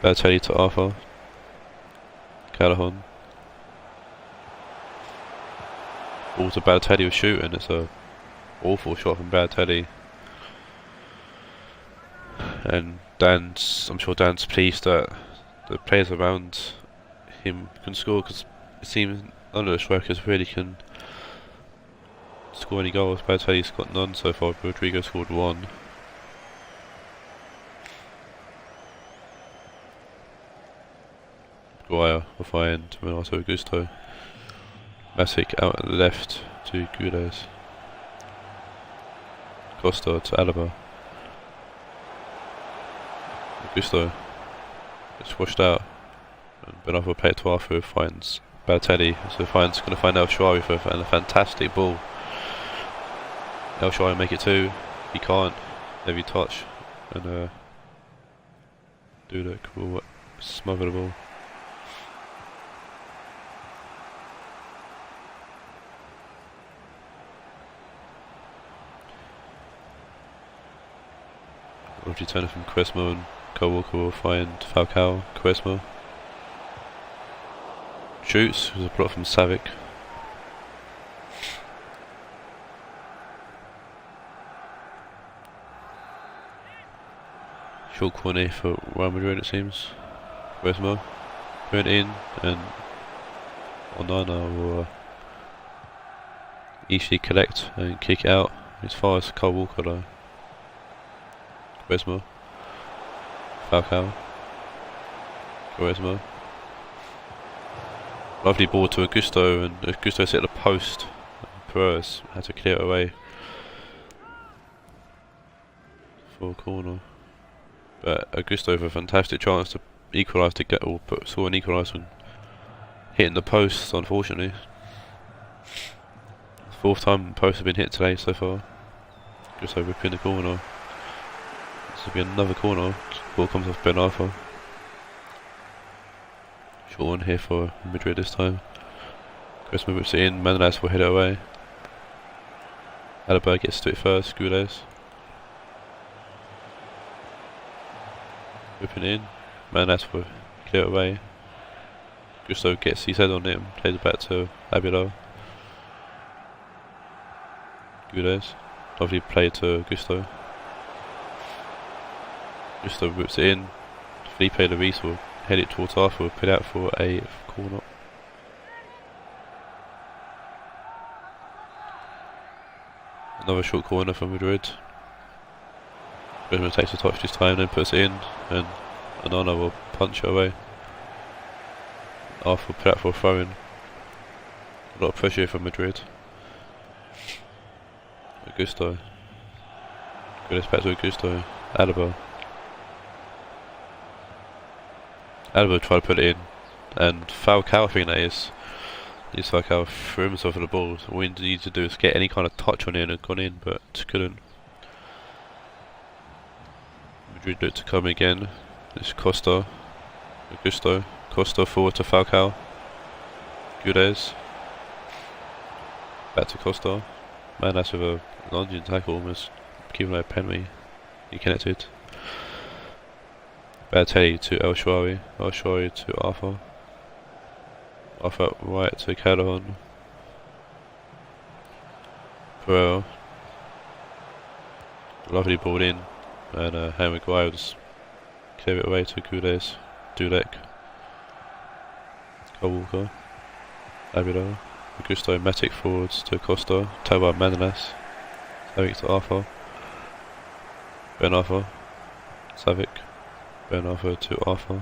S1: Balotelli to Arthur. Callahan. Ball to Balotelli with shooting, it's a awful shot from Balotelli. And I'm sure Dan's pleased that the players around him can score, because it seems none of the strikers really can score any goals. Balotelli's got none so far, Rodrigo scored one. Maguire will find Renato Augusto. Matic out at the left to Guedes. Costa to Alaba. Augusto gets washed out. And Benova will play it to Arthur, who finds Balotelli. So going to find El Shaarawy for a fantastic ball. El Shaarawy make it two. He can't. Heavy touch. And Dudek will smother the ball. Lovely turner from Quaresma, and Kyle Walker will find Falcao. Quaresma shoots, there's a block from Savic. Short corner for Real Madrid it seems. Quaresma put it in, and Onana will easily collect and kick it out as far as Kyle Walker though. Quaresma, Falcao, Quaresma. Lovely ball to Augusto, and Augusto hit the post. Perez had to clear it away for a corner. But Augusto with a fantastic chance to equalise to get, or saw an equaliser hitting the post, unfortunately. Fourth time the post has been hit today so far. Augusto ripping the corner. This will be another corner. Ball comes off Ben Arthur. Short one here for Madrid this time. Quaresma whips it in. Manolas will hit it away. Alaba gets to it first. Guedes whipping in. Manolas will clear it away. Gusto gets his head on it and plays it back to Abilo. Guedes. Lovely play to Gusto. Gusto whips it in. Felipe Luis will head it towards Arthur, will put out for a corner. Another short corner for Madrid. Griezmann takes a touch this time, then puts it in, and Onana will punch it away. Arthur will put out for a throw in. A lot of pressure from Madrid. Augusto. Good back to Augusto. Alaba. Alaba tried to put it in. And Falcao, I think that is. Falcao threw himself at the ball. All he needed to do is get any kind of touch on it and it gone in, but couldn't. Madrid looked to come again. This is Costa. Augusto. Costa forward to Falcao. Gudez. Back to Costa. Man, that's with a lunging tackle, almost giving away a penalty. He connected. Balotelli to El Shaarawy. El Shaarawy to Arthur. Arthur right to Calderon. Pereira. Lovely ball in. And Harry Maguire will just clear it away to Gudez. Dudek. Kyle Walker. Abidal. Augusto Matic forwards to Costa. Taawoun Manolas. Savic to Arthur. Ben Arthur. Savic. Ben Arthur to Arthur.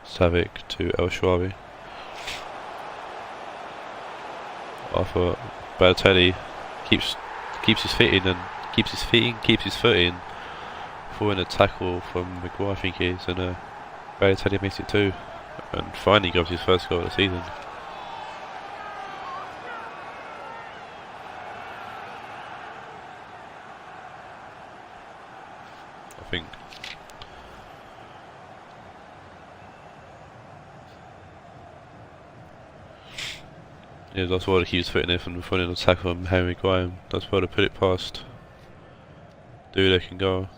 S1: Savic to El Shaarawy. Arthur. Balotelli keeps his feet in and keeps his foot in. Following a tackle from Maguire, I think he is, and Balotelli makes it 2. And finally grabs his first goal of the season. I think. Yeah, that's why he was fitting it from following an attack from Harry Maguire. That's why they put it past. Dudek can go.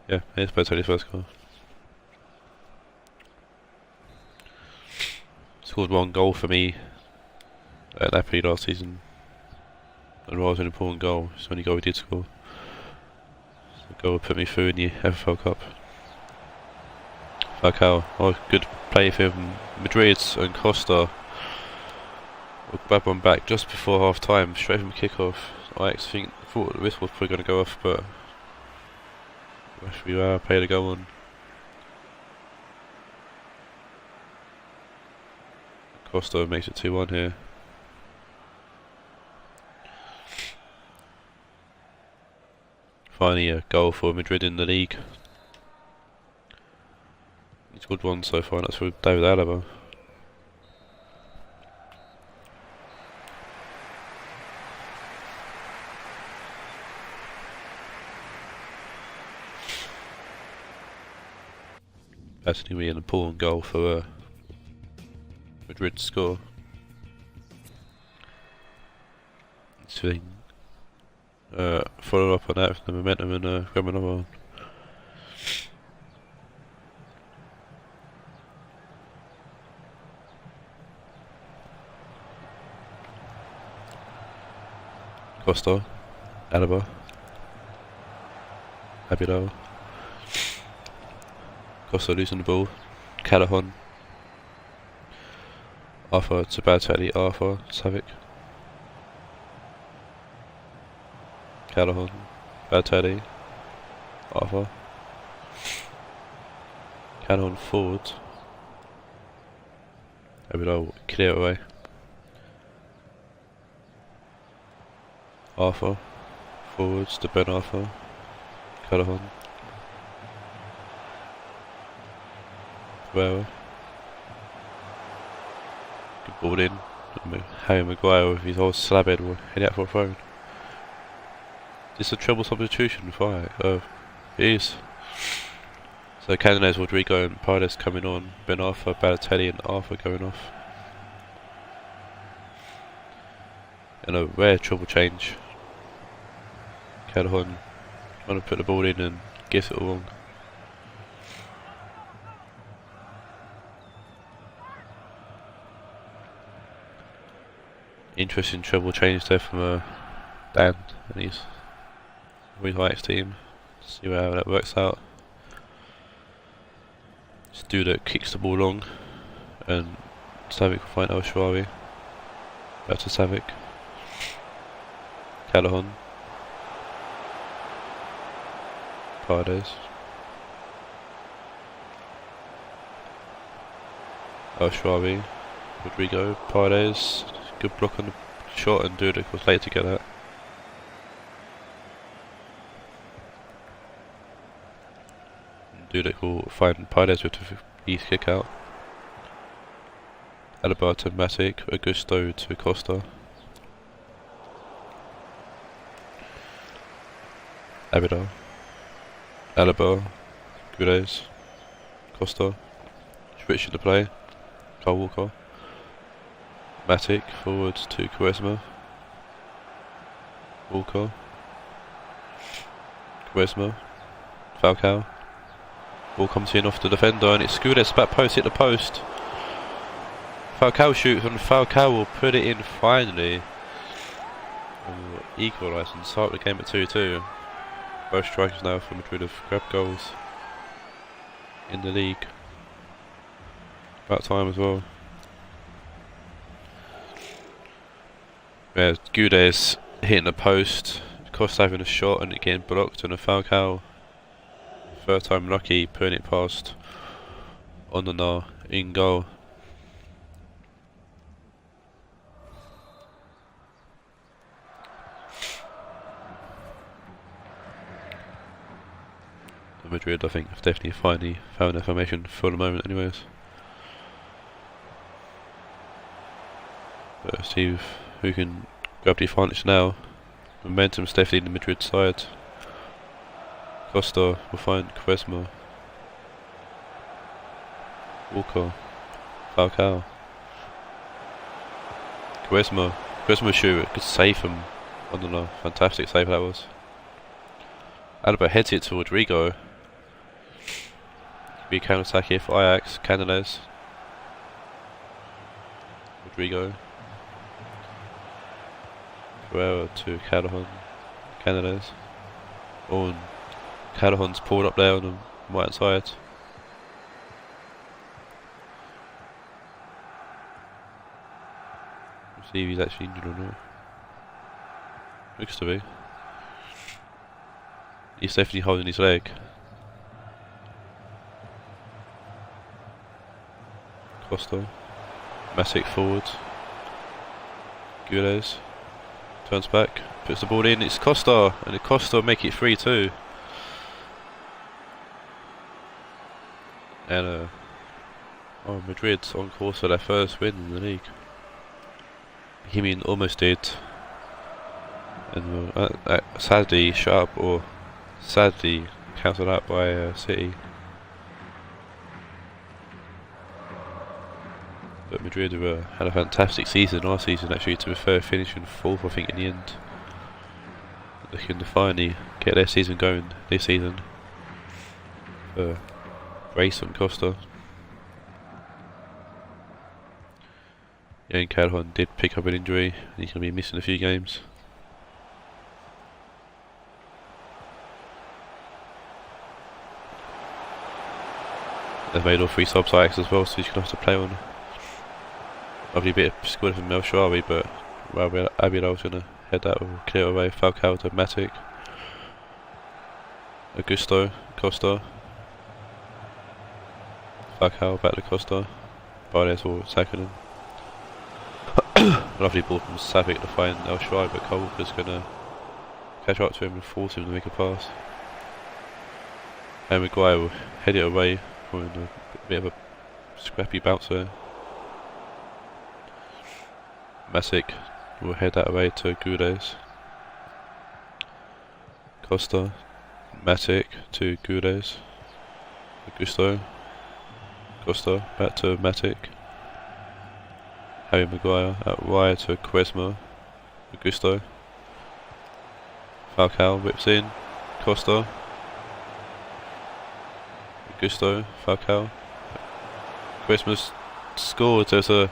S1: Yeah, here's Balotelli's first goal. Scored 1 goal for me at Napoli last season. And was an important goal. It's the only goal we did score. So the goal put me through in the FFL Cup. Falcao, oh, good play from Madrid and Costa. We'll grab one back just before half time, straight from kick-off. Ajax thought the whistle was probably going to go off, but we were paid to go on. Costa makes it 2-1 here. Finally a goal for Madrid in the league. He's scored 1 so far, and that's for David Alaba. That's going to be an important goal for Madrid to score. So follow up on that with the momentum and grab another one. Costa, Alaba, Abidal. Costa losing the ball. Calderon. Arthur to Balotelli. Arthur. Savic. Calderon. Balotelli. Arthur. Calderon forward. Abidal clear away. Arthur. Forwards to Ben Arthur. Calderon. Well, good ball in. Harry Maguire with his whole slab head will head out for a throw. This is a treble substitution for Ajax. It is. So Canales, Rodrigo and Paredes coming on. Ben Arthur, Balotelli and Arthur going off. And a rare treble change. Calderon trying to put the ball in and gets it all wrong. Interesting treble change there from Dan and his Ajax team. See how that works out. This dude that kicks the ball long, and Savic will find El Shaarawy. Back to Savic. Calderon. Paredes. El Shaarawy, Rodrigo, Paredes, good block on the shot, and Dudek was late to get that. Dudek will find Paredes with the easy kick out. Alaba to Matic, Augusto to Costa. Abidal, Alaba, Gures, Costa, switching the play, Kyle Walker, Matic forward to Quaresma, Walker, Quaresma, Falcao, ball comes in off the defender and it's Gures back post, hit the post. Falcao shoots and Falcao will put it in finally. Equalise and start the game at 2-2. Both strikers now for Madrid have grabbed goals in the league. About time as well. Yeah, Gudes hitting the post, Costa having a shot and it getting blocked, and a Falcao, third time lucky, putting it past Onana in goal. Madrid, I think, have definitely finally found their formation for the moment anyways. But see who can grab the advantage now. Momentum's definitely in the Madrid side. Costa will find Quaresma. Walker. Falcao. Quaresma shoot, good save from, I don't know, fantastic save that was. Alaba heads it to Rodrigo. Be a counter attack here for Ajax. Canales, Rodrigo, Guerrero to Calderon, Canales. Oh, and Calderon's pulled up there on the right side. We'll see if he's actually injured or not. Looks to be. He's definitely holding his leg. Costa, Matic forward, Gules turns back, puts the ball in, it's Costa, and the Costa make it 3-2. And Madrid on course for their first win in the league. Bohemian almost did, and sadly shut up, or sadly cancelled out by City. But Madrid had a fantastic season last season, actually, to be fair, finishing 4th I think in the end. Looking to finally get their season going this season. Race and Costa. Yeah, and Calhoun did pick up an injury, and he's going to be missing a few games. They've made all 3 subs Ajax as well, so he's going to have to play on. Lovely bit of squid from El Shaarawy, but Abiel's going to head that or clear away. Falcao to Matic. Augusto, Costa. Falcao back to Costa. Paredes will attacking him. Lovely ball from Savic to find El Shaarawy, but Cole Walker's going to catch up to him and force him to make a pass. And Maguire will head it away for a bit of a scrappy bounce there. Matic will head that away to Gudes. Costa, Matic to Gudes. Augusto, Costa back to Matic. Harry Maguire out wide to Quaresma. Augusto. Falcao whips in. Costa. Augusto, Falcao. Quaresma's scored. There's a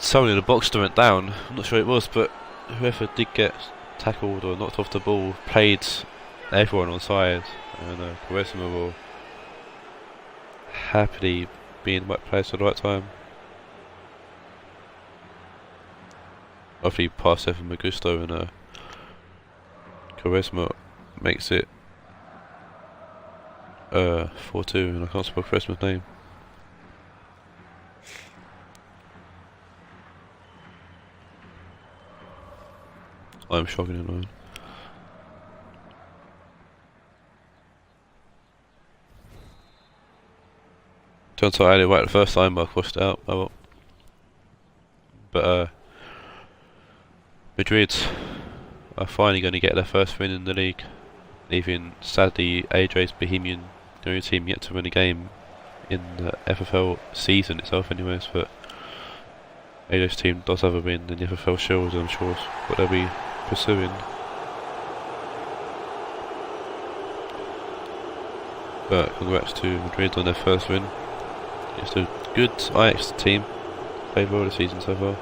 S1: someone in the box that went down. I'm not sure it was, but whoever did get tackled or knocked off the ball played everyone on side, and Quaresma will happily be in the right place at the right time. Lovely pass there from Augusto, and Quaresma makes it 4-2, and I can't spell Christmas name. I'm shocking annoying. Turns out I had it right the first time, but I crossed it out. Oh well. But Madrid are finally going to get their first win in the league, leaving sadly Ajax Bohemian, the only team yet to win a game in the FFL season itself anyways, but Ajax team does have a win in the FFL Shield, I'm sure what they'll be pursuing. But congrats to Madrid on their first win. It's a good Ajax team, played well this season so far.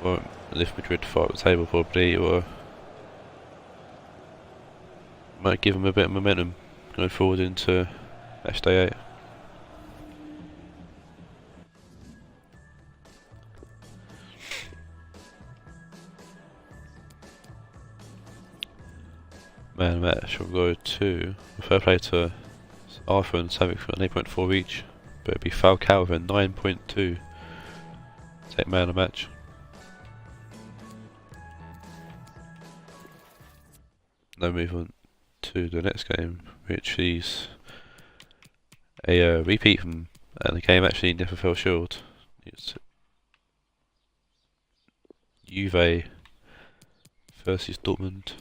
S1: Won't lift Madrid far up the table probably, or might give them a bit of momentum going forward into Matchday 8. Man match will go to fair play to Arthur and Savic for an 8.4 each, but it'd be Falcao with a 9.2. Take man of the match. Now move on to the next game, which is a repeat from the game actually in the FFL Shield. It's Juve versus Dortmund.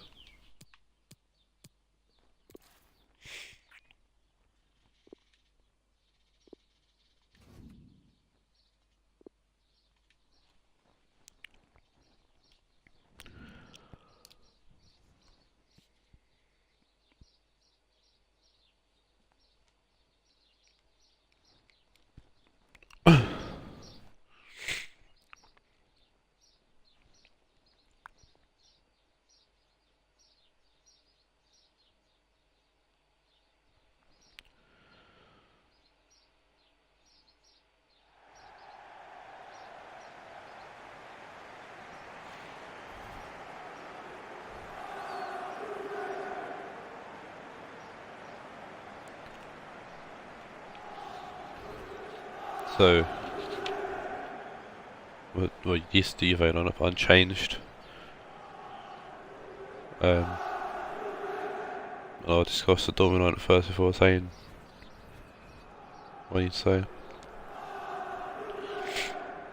S1: So, well, yes, the Juve lineup unchanged. I'll discuss the Dortmund lineup first before saying what I need to say.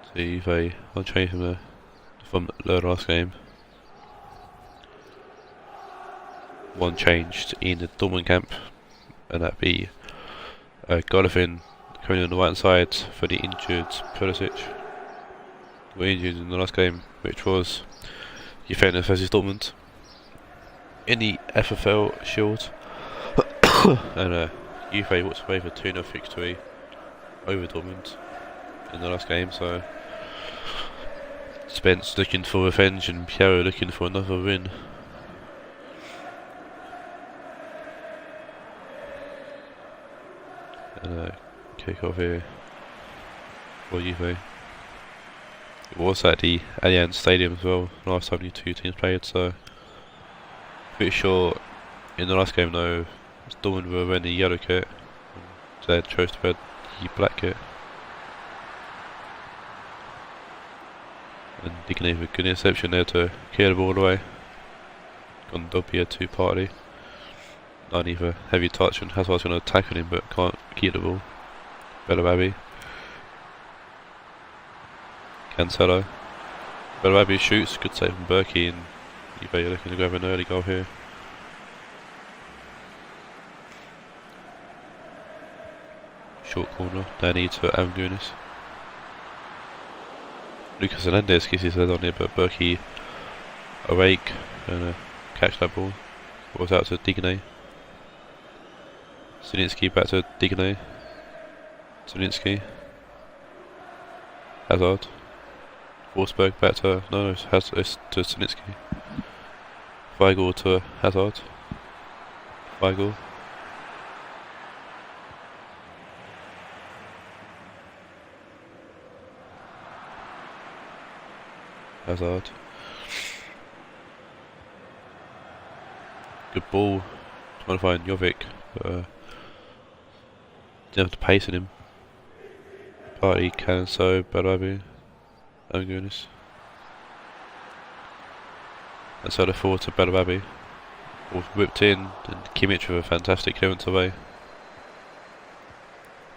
S1: So Juve unchanged from the last game. One changed in the Dortmund camp, and that'd be Golovin coming on the right side for the injured Pulisic. Were injured in the last game, which was Juventus versus Dortmund in the FFL Shield. And Juve walked away with a 2-0 victory over Dortmund in the last game, so Spence looking for revenge and Piero looking for another win. And kick off here for Juve. It was at the Allianz Stadium as well last time the two teams played, so pretty sure in the last game though Dortmund were wearing the yellow kit, they chose to wear the black kit. And Digne with a good interception there to clear the ball away. Gondobia 2-party. Not even heavy touch, and Hazard's going to tackle him but can't keep the ball. Bellarabi. Cancelo. Bellarabi shoots, good save from Berkey, and Juve looking to grab an early goal here. Short corner, Danny to Avangunis. Lucas Hernandez gets his head on it, but Berkey awake and catch that ball. Balls out to Digne. Zielinski back to Digne. Zielinski. Hazard. Forsberg back to it's to Zielinski. Weigl to Hazard. Weigl. Hazard. Good ball. Trying to find Jovic, but didn't have the pace in him. Party, Canso, Barabi, Angunis. And so the forward to Barabi. Was whipped in, and Kimmich with a fantastic clearance away.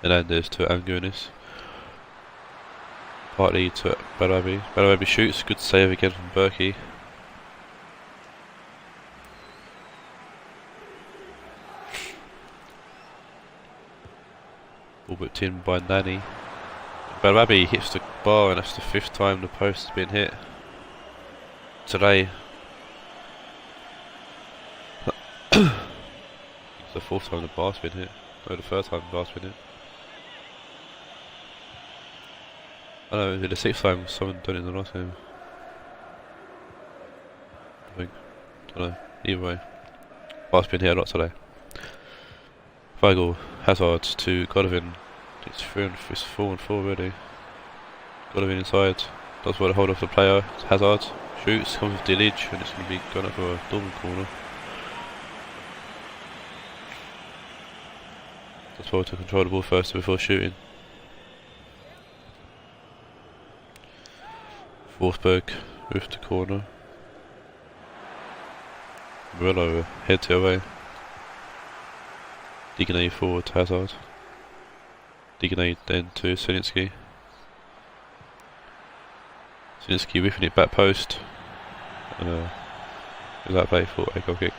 S1: And Anders to Angunis. Partly to Barabi. Barabi shoots, good save again from Berkey. Ball whipped in by Nani. Barabi hits the bar, and that's the 5th time the post has been hit today. It's the 4th time the bar's been hit. No, the 3rd time the bar's been hit. I know, the 6th time someone done it in the last game. I think. I don't know. Either way. Bar's been hit a lot today. Weigl, Hazard to Golovin. It's 4 and 4 already. Golovin inside. Does well to hold off the player. Hazard shoots, comes with Dillage, and it's going to be gone up for a Dortmund corner. Does well to control the ball first before shooting. Forsberg with the corner. Murillo head to away. Digne forward to Hazard. Digne then to Sinitsky. Sinitsky whiffing it back post. Without play for a goal kick.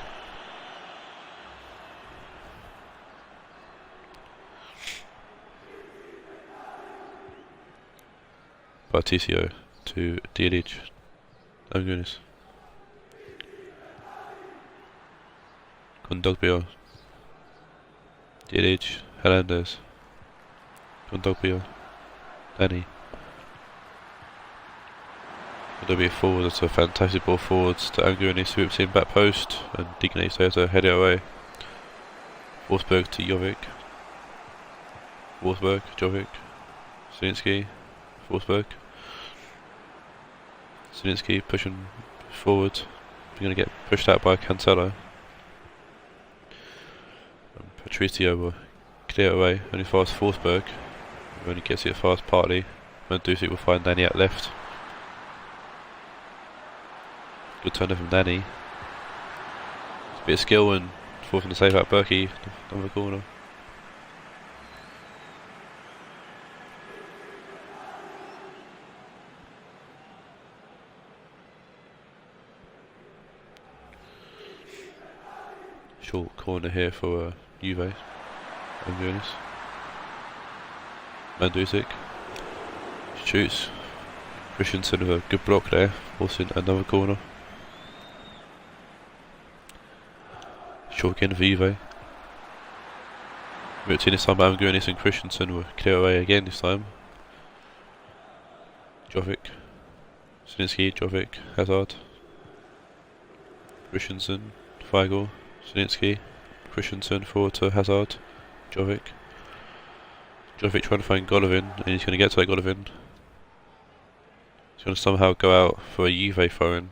S1: Barticio to Dilic. Angunis. Kondogbia. Dilic. Hernandez. Kondogbia. Danny. There'll be a forward, that's a fantastic ball forwards to Angunis, whips in back post, and Digne stays to head it away. Forsberg to Jovic. Forsberg, Jovic. Sinitsky. Forsberg. Sinitsky pushing forward. We're going to get pushed out by Cancelo. Patricio will clear away, only fast Forsberg. Only gets it fast partly. Mandzukic will find Nani at left. Good turn from Nani. It's a bit of skill and forcing the save out Berkey on the corner. Short corner here for Juve. Angunis. Mandzukic shoots. Christensen with a good block there, forcing another corner. Short again for Juve. Whipped in this time by Angunis, and Christensen will clear away again this time. Jovic. Sinitsky, Jovic, Hazard. Christensen, Weigl. Sinitsky, Christensen forward to Hazard, Jovic. Jovic trying to find Golovin, and he's going to get to that Golovin. He's going to somehow go out for a Juve throw-in.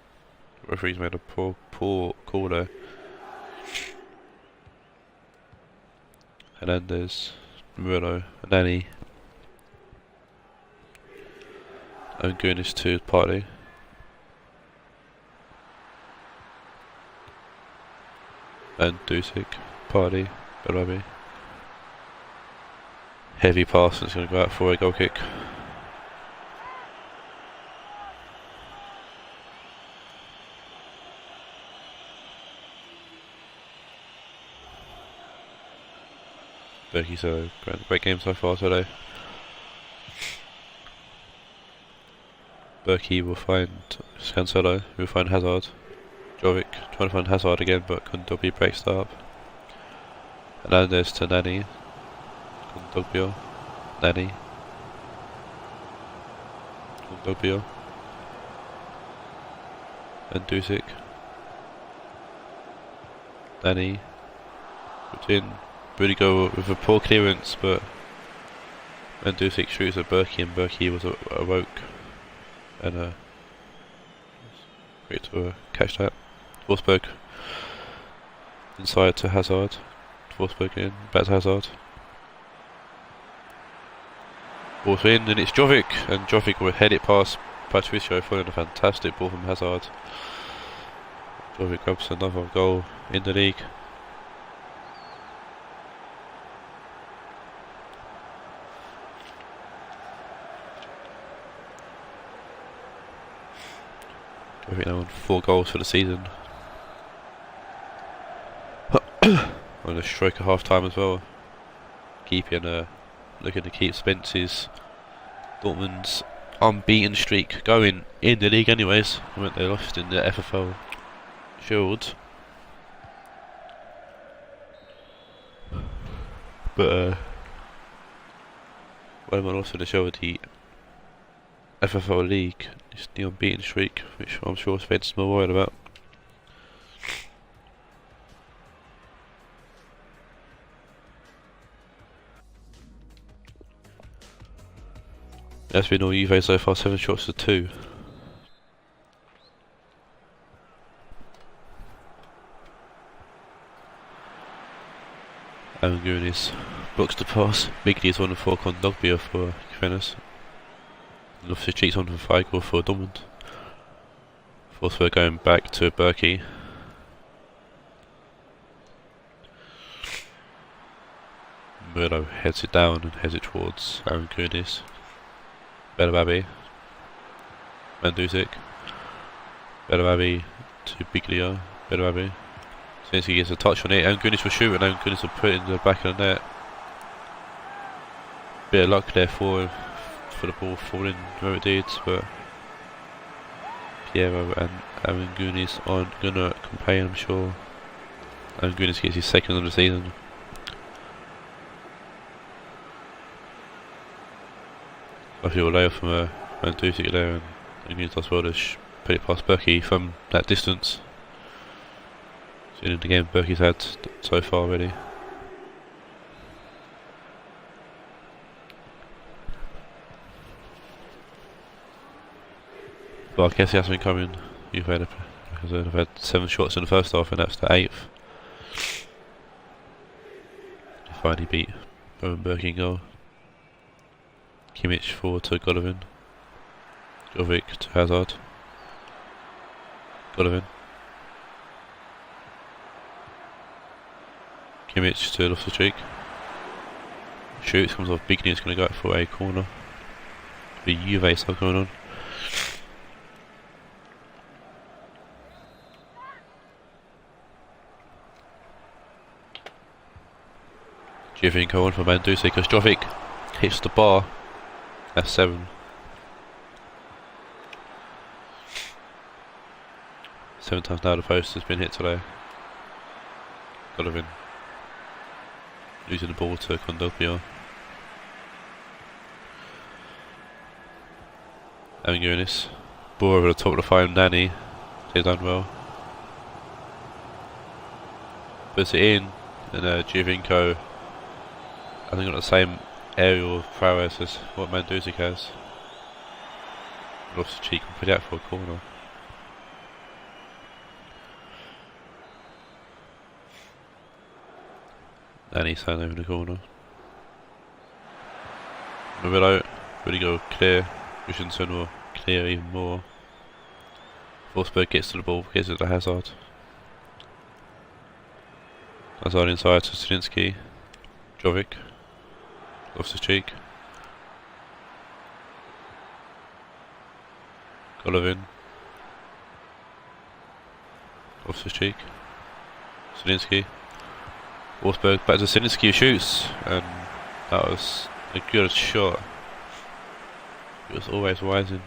S1: The referee's made a poor call there. Hernandez, Murillo, Nani. Angunis to Partey. And Dusik, Partey, Barabi. Heavy pass, and it's going to go out for a goal kick. Berkey's a great game so far today. Berkey will find Cancelo, will find Hazard. Jovic trying to find Hazard again, but Kondogbia breaks that up. Hernandez to Nani. Kondogbia. Nani. Kondogbia. And Dusik. Nani. Put in. Really go with a poor clearance, but Mandzukic shoots at Berkey, and Berkey was awoke and Great to catch that. Forsberg inside to Hazard. Forsberg in, back to Hazard. Ball's in, and it's Jovic, and Jovic will head it past Patricio, following a fantastic ball from Hazard. Jovic grabs another goal in the league. Jovic now on 4 goals for the season. On a stroke at half time as well. Keeping looking to keep Spence's Dortmund's unbeaten streak going in the league anyways. They lost in the FFL Shield. But when they lost in the Shield, the FFL League, it's the unbeaten streak, which I'm sure Spence is more worried about. That's been all Juve so far, 7 shots to 2. Ajax blocks the pass. Bigly is 1 for Kondogbia for Juventus. Loftus Cheek's 1 for Feigl for Dortmund. Forsberg going back to Berkey. Murdo heads it down and heads it towards Ajax. Belababi, Mandzukic, Belababi to Biglia, Belababi. Since he gets a touch on it, and Goodness will shoot, and Goodness will put it in the back of the net. Bit of luck there for the ball falling where it did, but Piero and Aaron Goodness aren't gonna complain, I'm sure. Aaron Goodness gets his 2nd of the season. I feel a layoff from Mandzukic there, and he does well to put it past Berkey from that distance. So in the game Berkey's had so far already. But I guess he hasn't been coming. You've had, like I said, I've had 7 shots in the first half, and that's the 8th. Finally beat Owen Berkey in goal. Kimmich forward to Golovin. Jovic to Hazard. Golovin. Kimmich to Loftus Cheek. Shoots, comes off Bigny, it's going to go for a corner. The Juve stuff going on. Jovic on for Mandzukic because Jovic hits the bar. That's 7. 7 times now the post has been hit today. Golovin losing the ball to Kondogbia. Ajax ball over the top of the fine. Nani, they've done well. Puts it in, and Giovinco, I think, got the same aerial prowess as what Mandzukic has. Lost the cheek and put it out for a corner. And he's standing over the corner. Murillo, really go clear. Christensen will clear even more. Forsberg gets to the ball, gets it to Hazard. Hazard inside to Zielinski. Jovic. Loftus Cheek. Golovin. Loftus Cheek. Zielinski. Forsberg back to Zielinski, who shoots, and that was a good shot. It was always rising.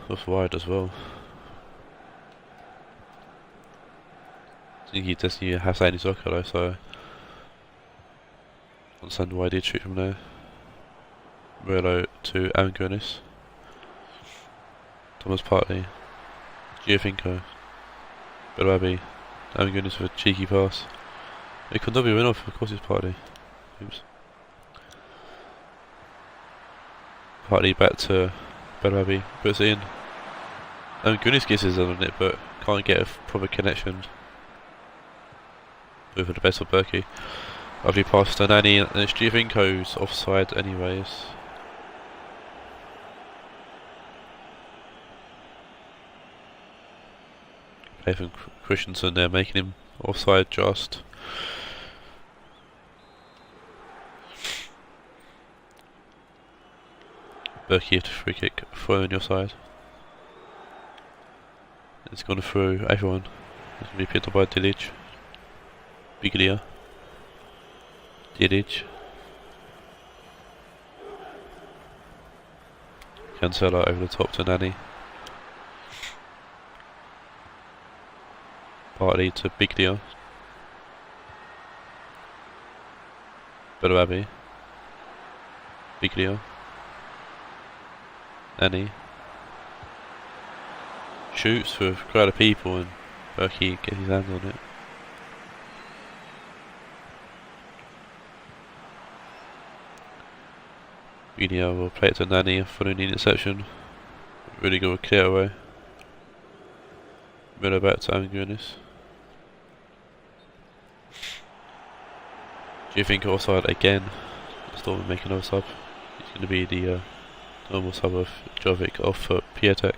S1: Was wide as well. I think he doesn't have any soccer though, so I understand why he did shoot from there. Murillo to Ajax. Thomas Partey. Giovinco. Belababi. Ajax with a cheeky pass. It could not be win off, of course it's Partey. Oops. Partly back to Bellarabi, puts it in. Gunis gets his on it, but can't get a proper connection with the best of Berkey. Lovely pass to Nani, and it's Giovinco's offside anyways. Play from Christensen there, making him offside just. Berkey with the free kick, throw on your side. It's gone through everyone. It's going to be picked up by Dilic. Biglia. Dilic. Cancelo over the top to Nani. Partly to Biglia. Bellarabi. Biglia. Nani. Shoots with a crowd of people and Berkey gets his hands on it. Biglia will play it to Nani following the interception. Really good clear away. Miller back to Angunis. Do you think offside again? Storm make another sub. It's going to be the normal sub of Jovic off for Piatek.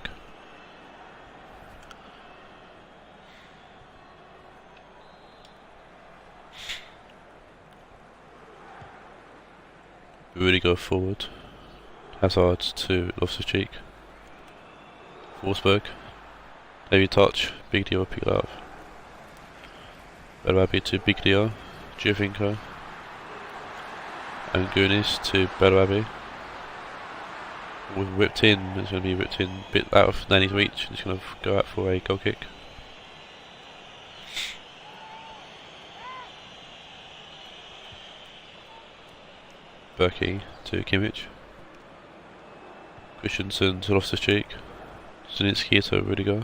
S1: Really go forward. Hazard to Loftus-Cheek. Forsberg. Heavy touch. Biglia will pick it up. Bellarabi to Biglia. Giovinco. And Gunis to Bellarabi. Whipped in. It's going to be whipped in a bit out of Nani's reach. It's going to go out for a goal kick. Berkey to Kimmich. Christensen to Loftus-Cheek. Zielinski to Rudiger.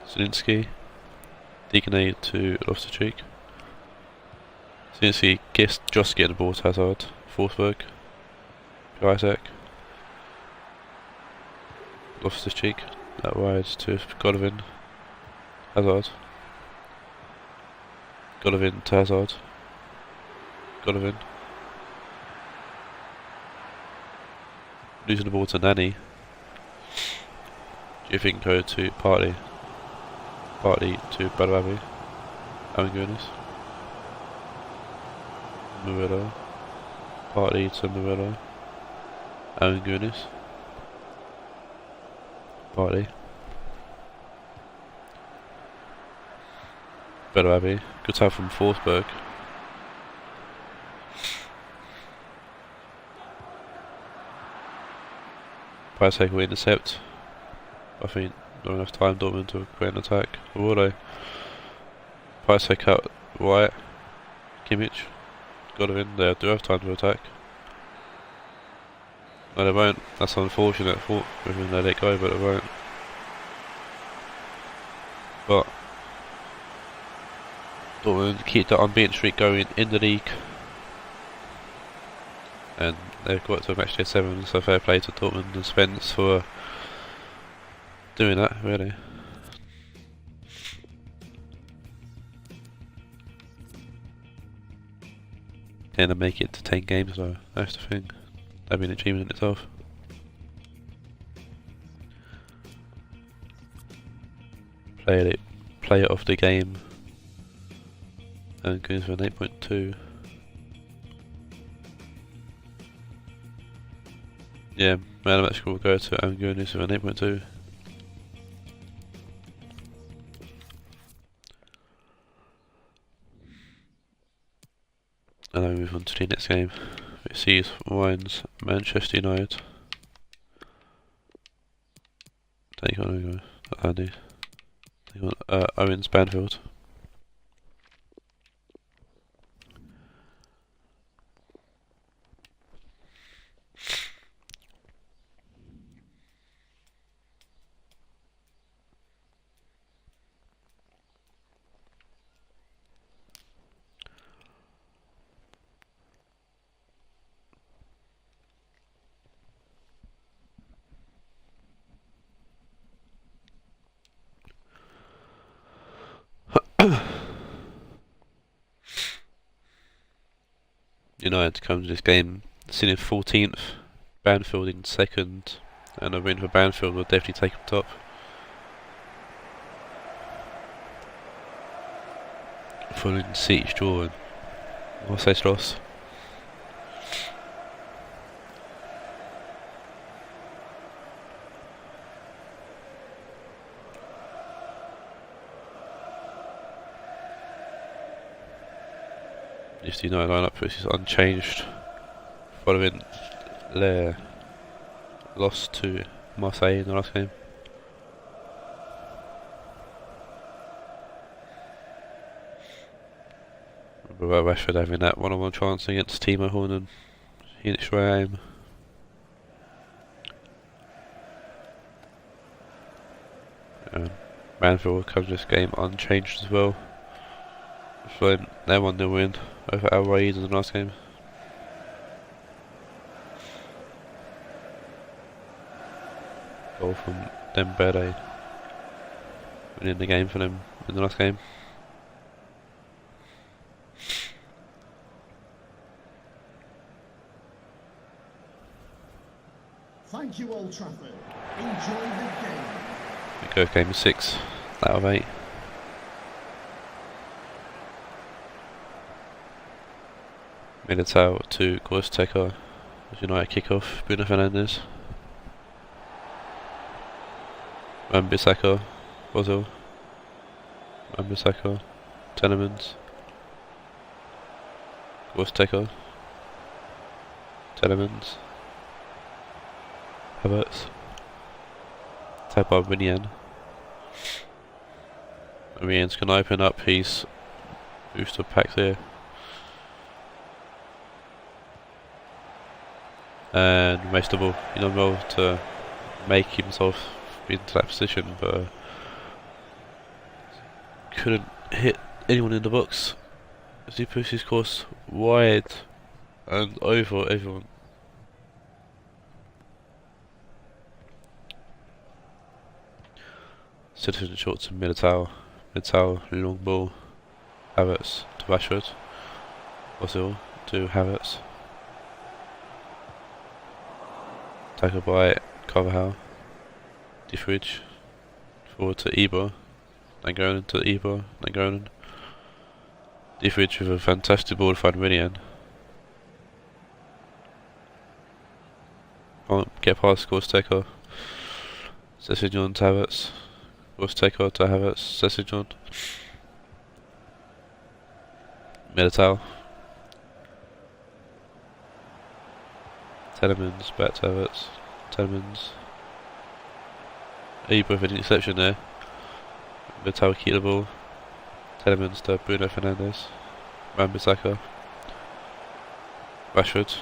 S1: Zielinski. Deacon to Loftus-Cheek. Zielinski just getting the ball to Hazard. Forsberg. Isaac. Loftus-Cheek. That wide to Golovin. Hazard. Golovin to Hazard. Golovin. Losing the ball to Nani. Giovinco to Partey. Partey to Bellarabi. Angunis. Murillo. Partey to Murillo. Angunis. Partey. Bellarabi. Good tap from Forsberg. Piatek will intercept. I think not enough time Dortmund to create an attack. Or will they? Piatek out right. Kimmich. Got him in there. Do have time to attack. No, they won't. That's unfortunate. Thought within they let go, but they won't. But Dortmund keep that unbeaten streak going in the league. And they've got to Matchday 7, so fair play to Dortmund and Spence for doing that, really. Can they make it to 10 games though? That's the thing. That'd be an achievement in itself. Play it off the game. And goes for an 8.2. Yeah, man of match will go to Angunis with an 8.2. And then we move on to the next game. It sees Wines Manchester United. Take on Andy. Take on Owens Banfield. United come to this game sitting in 14th, Banfield in 2nd, and a win for Banfield will definitely take them top. Following City's draw and Marseille's loss. If the United lineup is unchanged following their loss to Marseille in the last game. Remember Rashford having that one-on-one chance against Timo Horn and hindered. Banfield comes this game unchanged as well. So they won the win over Raed in the last game. Goal from Dembele winning the game for them in the last game.
S2: Thank you, Old Trafford. Enjoy the game.
S1: We go game 6 out of 8. Militao to Gorsteker as United kick off. Bruno Fernandes. Wan-Bissaka, Ozil. Wan-Bissaka, Telemans. Gorsteker. Telemans. Havertz. Tapped by Rionegro. Rionegro's can open up his booster pack there. And most of all, he done well to make himself into that position, but couldn't hit anyone in the box as he pushed his course wide and over everyone. Citizen short to Militao. Militao, long ball. Havertz to Rashford. Ozil to Havertz. Tackled by Carvajal. Defridge. Forward to Ibra. Nainggolan to Ibra. Nainggolan. Defridge with a fantastic ball to find Rionegro. Can't get past Gorsteker. Sessegnon to Havertz. Gorsteker to Havertz. Sessegnon. Militao. Telemans back to Havertz. Telemans. Ibra with an interception there. Militao keep the ball. Telemans to Bruno Fernandes. Wan-Bissaka. Rashford.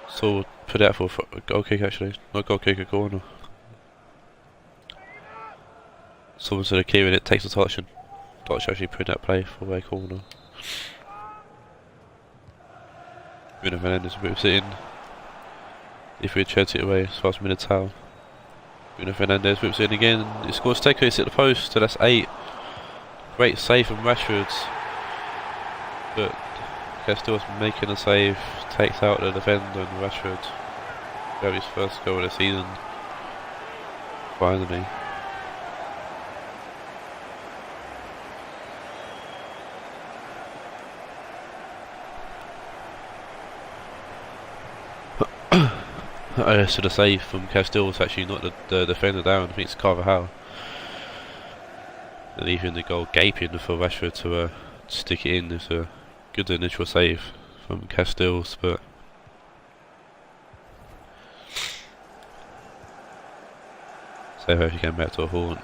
S1: Saul put it out for a goal kick actually. Not goal kick, a corner. Someone's sort of clearing it, takes the touch and Dutch actually put that play for a corner. Bruno Fernandes moves it in. If we chance it away as far as Militao. Bruno Fernandes whips it in again. It scores take it at the post, so that's 8. Great save from Rashford. But Castell's making a save, takes out the defender, and Rashford got his first goal of the season. Finally. So the save from Castile was actually not the defender down, I think it's Carvajal. And leaving the goal gaping for Rashford to stick it in. It's a good initial save from Castiles, but save actually came back to a haunt.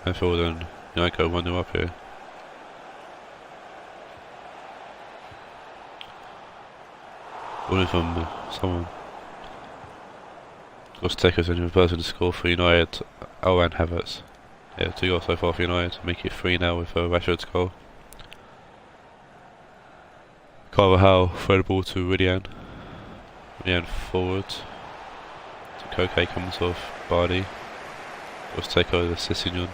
S1: Banfield and United go 1-0 up here. Ball from someone. Gorsteker's the only person to score for United. And Havertz. Yeah, 2 goals so far for United to make it 3 now with Rashford's goal. Carvajal throw the ball to Rionegro. Rionegro forward. To Koke comes off Bardi. Gorsteker the Sessegnon.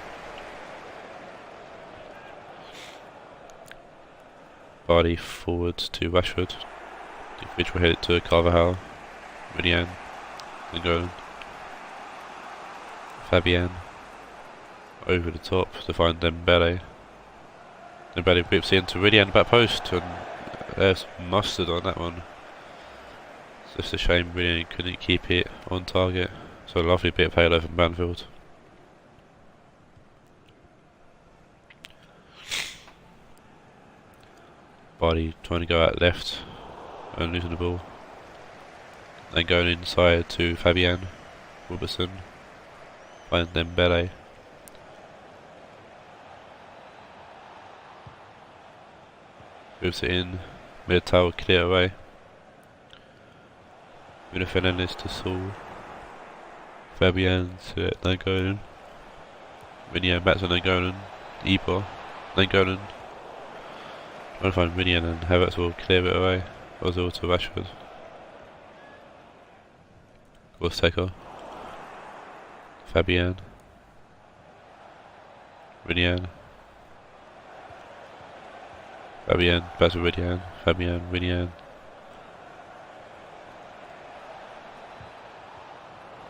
S1: Body forward to Rashford, which will hit it to Carvajal, Rionegro, Nainggolan, Fabian, over the top to find Dembele. Dembele whips it into Rionegro back post, and there's mustard on that one. It's just a shame Rionegro couldn't keep it on target. So a lovely bit of payload from Banfield. Body trying to go out left and losing the ball. Then going inside to Fabian, Robertson, find Dembele. Moves it in, Militao clear away. Bruno Fernandes to Saul. Fabian to Nainggolan. Rionegro back to Nainggolan. Ibra, Nainggolan. Trying to find Rionegro and Havertz will clear it away. Ozil to Rashford. Gorstecker. Fabian. Rionegro. Fabian, back to Rionegro. Fabian, Rionegro.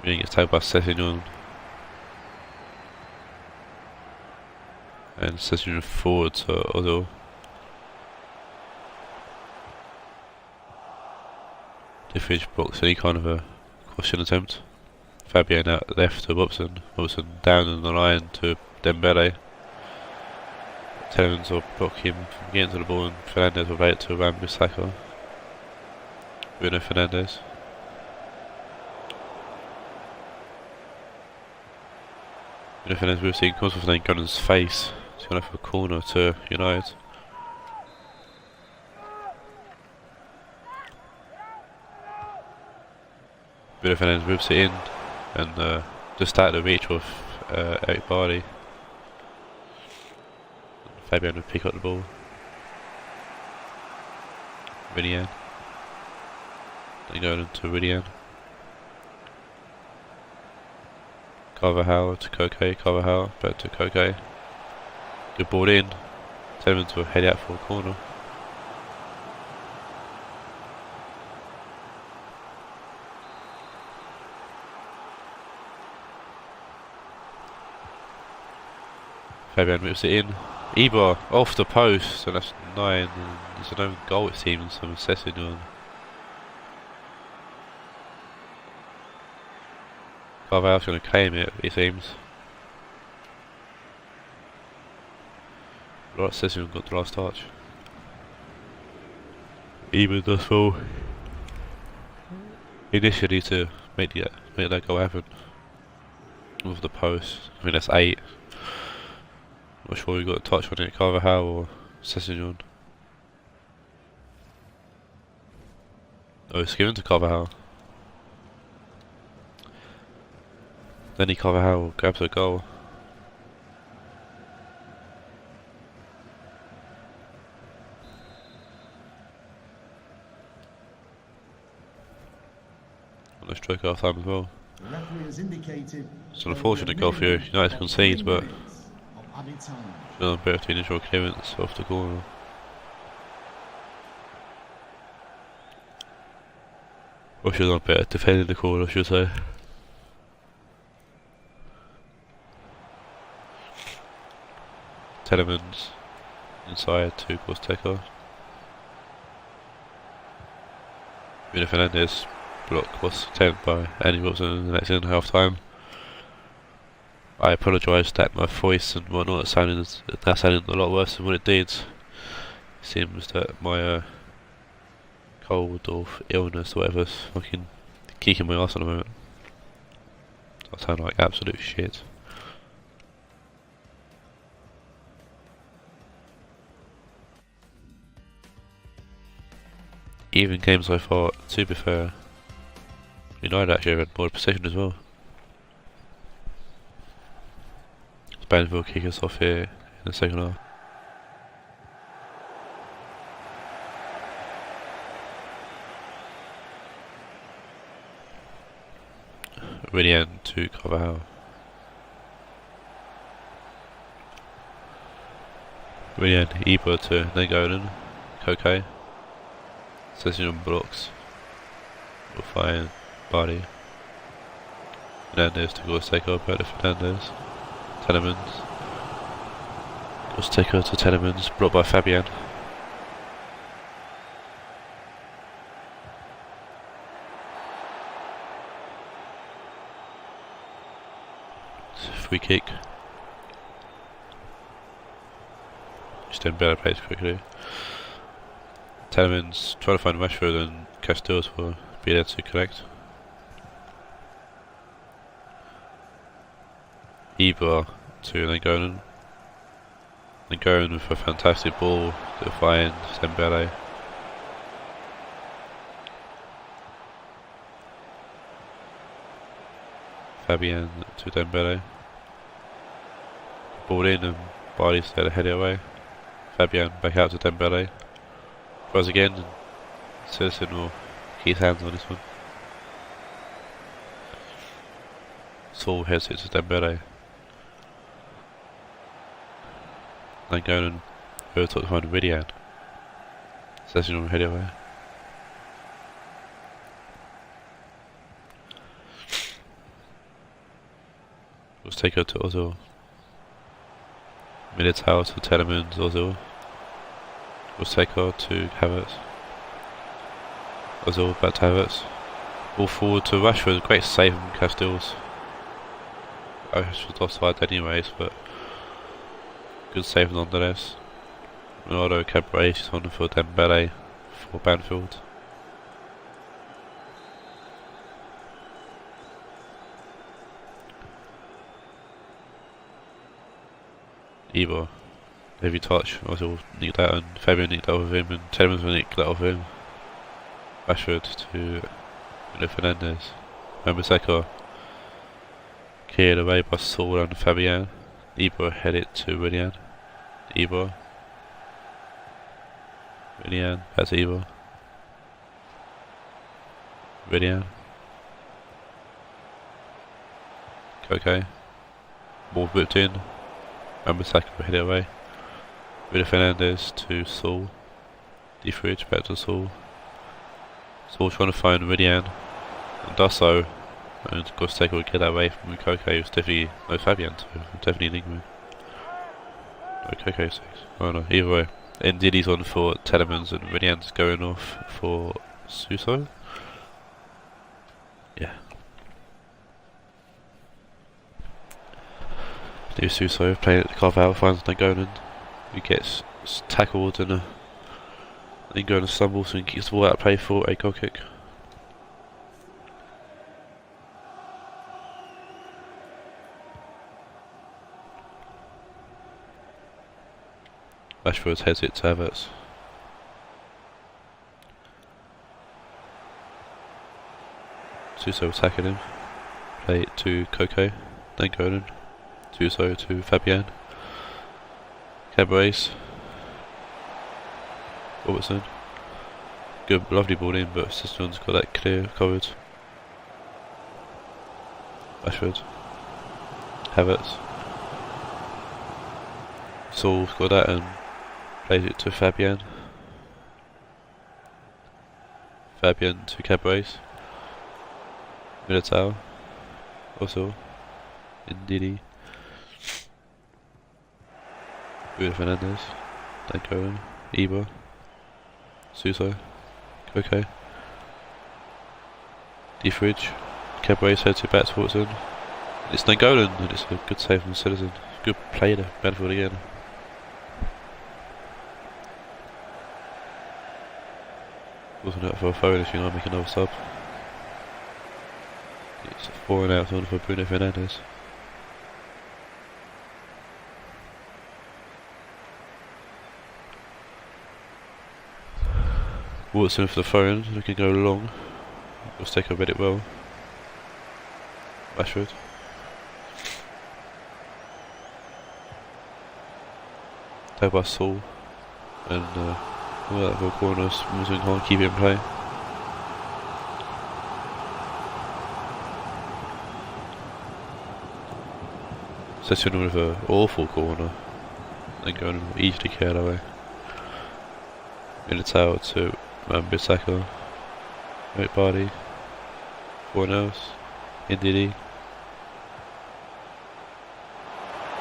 S1: Rionegro gets tagged by Sessegnon. And Sessegnon forward to Ozil. Diffage blocks any kind of a crossing attempt. Fabian out left to Robson. Robson down in the line to Dembele. Tellens will block him from getting to the ball, and Fernandes will bait it to Wan-Bissaka. Bruno Fernandes. Bruno Fernandes we've seen comes with Nainggolan's face. He's gone for a corner to United. Bruno Fernandes whips it in and just out of the reach of Eric Bardi. Fabian will pick up the ball. Rionegro. Then going to Rionegro. Carvajal to Koke. Carvajal back to Koke. Good ball in. Tielemans will head out for a corner. Fabian whips it in. Ibra off the post, and that's 9. And there's an own goal it seems from Sessegnon. Carvalho's going to claim it seems. Right, Sessegnon got the last touch. Ibra does fall initially to make that goal happen with the post. I mean that's 8. Not sure we got a touch on it, Carvajal or Sessegnon. Oh, it's given to Carvajal. Then Carvajal grabs a goal. On the stroke half time as well. It's an unfortunate goal for United concedes, but still a bit of the initial clearance off the corner. Or should have done better defending the corner, I should say. Tielemans inside to Gorstecker. Bruno Fernandes block was attempted by Andy Wilson in the next in half time. I apologise that my voice and whatnot is sounding a lot worse than what it did. It seems that my cold or illness or whatever is fucking kicking my ass at the moment. I sound like absolute shit. Even game so far, to be fair. United actually had more possession as well. Banfield kick us off here in the second half. Rionegro to Carvajal. Rionegro, Ibra to Nainggolan. Koke. Session on blocks. We'll find Body. Fernandez to Gorsteco, back to Fernandez. Telemans. Gorsteco to Telemans, blocked by Fabian. Free kick. Just then better pace quickly. Telemans trying to find Rashford and Castells will be there to collect. Ibra to Langonen. Langonen with a fantastic ball to find Dembele. Fabian to Dembele. Ball in and Barley's there to head it away. Fabian back out to Dembele. Tries again and Citizen will keep his hands on this one. Saul heads it to Dembele. Langonen over top to find Ridian. Citizen will head it away. Let's take her to Ozil. Militao to Telemans, Ozil. Let's take her to Havertz. Ozil back to Havertz. Ball forward to Rashford, great save from Castells. Rashford's offside anyways, but good save nonetheless. Ronaldo Cabaret is on for Dembele for Banfield. Ibra, heavy touch, Ozil nicked that and Fabian nicked that off of him and Telemans will nick that off of him. Rashford to Fernandez. Mbaseka cleared away by Saul and Fabian. Ibra headed to Ridian. Ibra. Ridian, that's Ibra. Ridian. Okay. Ball whipped in. Mbaseka will hit it away. With Fernandez to Saul. Defridge back to Saul. Saul trying to find Ridian. And does so. And Gorsteco will get that away from Koke, who's definitely no Fabian, so definitely Lingman. No Koke 6. Oh no, either way. Ndidi's on for Telemans and Ridian's going off for Suso. Yeah. New Suso playing at the carve out, finds Langonen, who gets tackled and Langonen stumbles and kicks the ball out of play for a goal kick. Rashford heads it to Havertz. Suso attacking him. Play it to Koke, Langonen. Suso to Fabian. Cabaret. Robertson. Good, lovely ball in, but Siston's got that clear covered. Rashford. Havertz. Saul's got that and plays it to Fabian. Fabian to Cabaret. Militao. Also. Ndidi. Bruno Fernandez. Langonen. Ibra. Suso. Koke. Defridge. Cabaret heads it back towards him. It's Langonen and it's a good save from Citizen. Good play there. Banfield again. Wasn't out for a phone if you know, make another sub. It's 4 and out on for Bruno Fernandez. Watson for the phone, looking to go long. Gorsteco read it well. Rashford. There by Saul. And well, that corner, Muslim can't keep it in play. Session with an awful corner. Then going easily carried away. Militao to Bissaka. Right body. 4-0. Ndidi.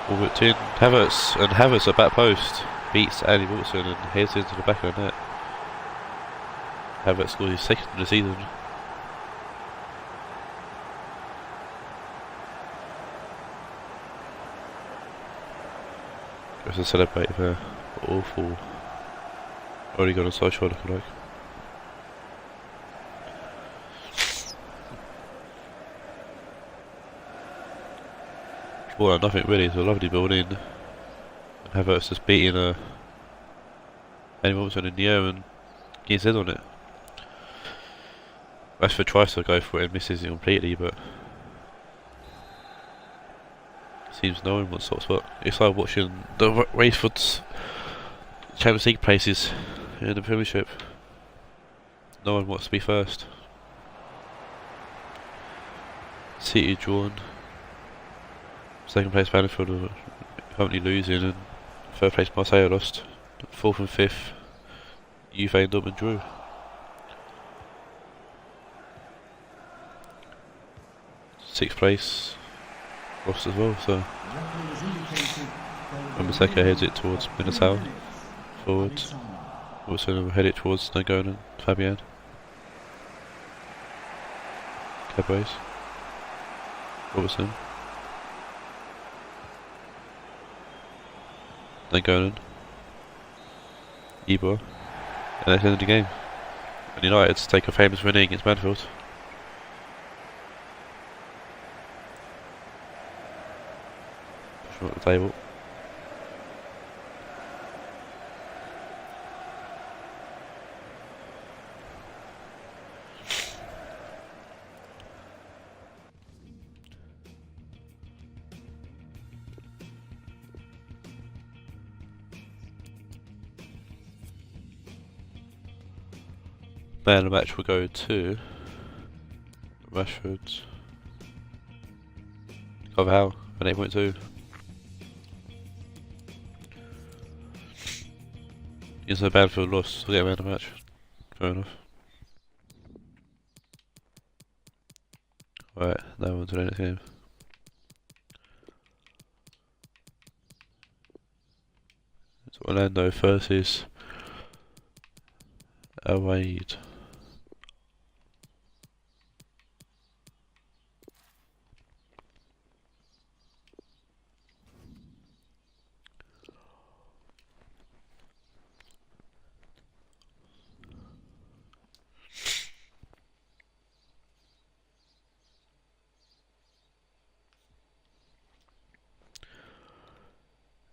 S1: All whipped in. Havertz, and Havertz at back post beats Andy Wilson and heads into the back of the net. Havertz scored his second of the season. Goes to celebrate their awful. Already got a side shot looking like. Well, nothing really, it's a lovely building. And Havertz just beating Andy Wilson in the air and getting his head on it. Rashford tries to go for it and misses it completely, but seems no one wants top spot. It's like watching the race for Champions League places in the Premiership. No one wants to be first. City drawn. Second place Banfield are currently losing, and third place Marseille lost. Fourth and fifth Juve and Dortmund drew. Sixth place lost as well, so Mbaseka heads it towards Militao. Forward. Also head it towards Nagon and Fabian. Cabres. Robertson. Nagonan. Ibor. And that's the end of the game. And United take a famous winning against Banfield. Push them up the table. Man of the match will go to Rashford. Carvajal an 8.2. It's a Banfield loss, we'll get man of the match. Fair enough. Right, now on to the next game. It's Orlando versus Raed.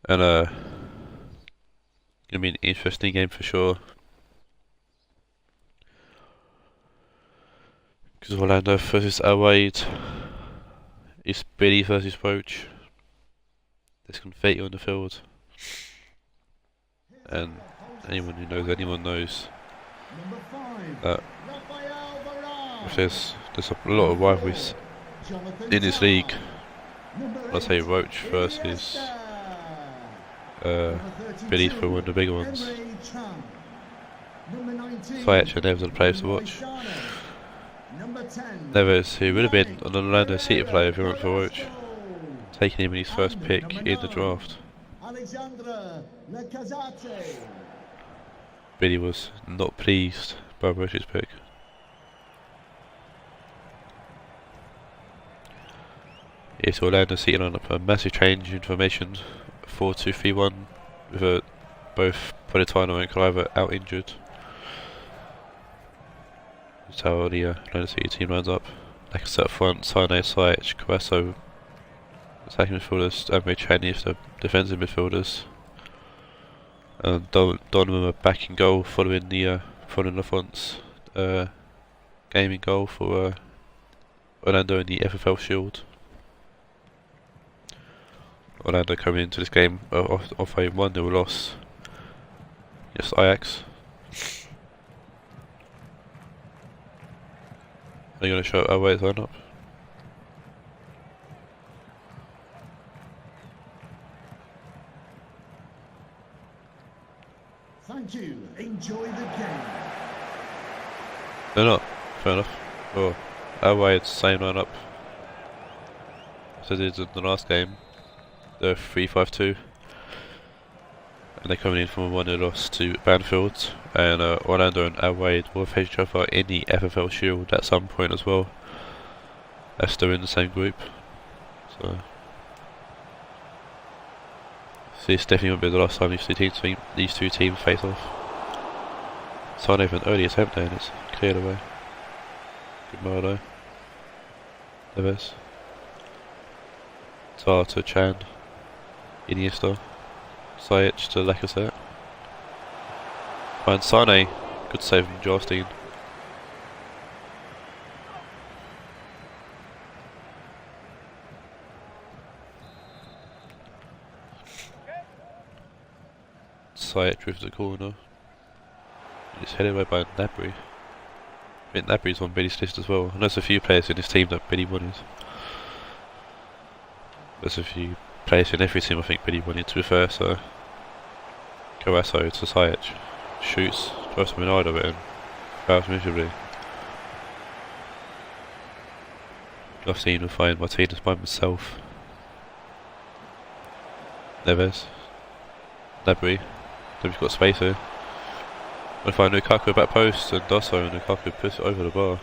S1: And gonna be an interesting game for sure. Because Orlando versus Raed is Billy versus Roach. There's confetti on the field. And anyone who knows anyone knows that there's a lot of rivalries in this league. Let's say Roach versus Billy's for one of the bigger ones. So I actually never the players to watch. Neves, who would have been an Orlando City player if he weren't for Roach, taking him in his first pick in the draft. Billy was not pleased by Roach's pick. It's Orlando City line up a massive change in formation, 4-2-3-1, with both Politano and Cliver out injured. That's how the Orlando City team lines up. Lacazette up front, Sane, Sajic, Carrasso, attacking midfielders, Amre Chaney is the defensive midfielders. And Donovan are back in goal following Lafont's game in goal for Orlando in the FFL Shield. Orlando coming into this game off a 1-0 loss against Ajax. Are you going to show our way line up?
S2: Thank you. Enjoy the game.
S1: They're not. Fair enough. Oh, our way it's the same lineup as they did in the last game. They're 3-5-2. And they're coming in from a 1-0 loss to Banfield. And Orlando and Raed will face each other in the FFL Shield at some point as well. As they're in the same group. So this definitely won't be the last time these two teams face off. Sane with an early attempt there and it's cleared away. Good Mardo. Neves. Tar to Chan. Iniesta. Sajic to Lacazette. Finds Sane. Good save from Jarstein. Sajic with the corner. It's headed away by Nabry. I think Nabry's on Billy's list as well. I know there's a few players in this team that Billy wanted. There's a few players in every team I think Billy wanted, to be fair, so Coasso to Sajic. Shoots, tries to Ronaldo of it and fouls miserably. I've seen him find Martinez by himself. Neves. Nabry. Naby's got space here. I find Lukaku back post and does so, and Lukaku puts it over the bar.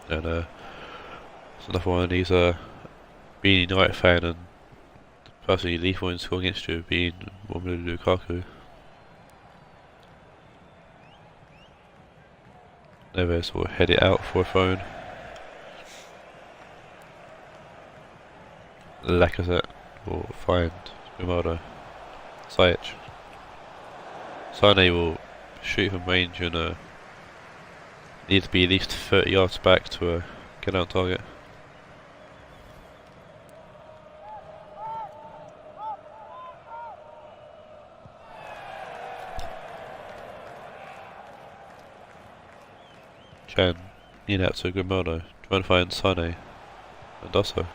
S1: And it's another one of these being a United fan and the person you leave in score against you being Romelu Lukaku. Neves will head it out for a phone. Lacazette will find Ronaldo. Sajic. Sane will shoot from range and need to be at least 30 yards back to get out on target. Chan in out to Grimaldo, trying to find Sane and does so.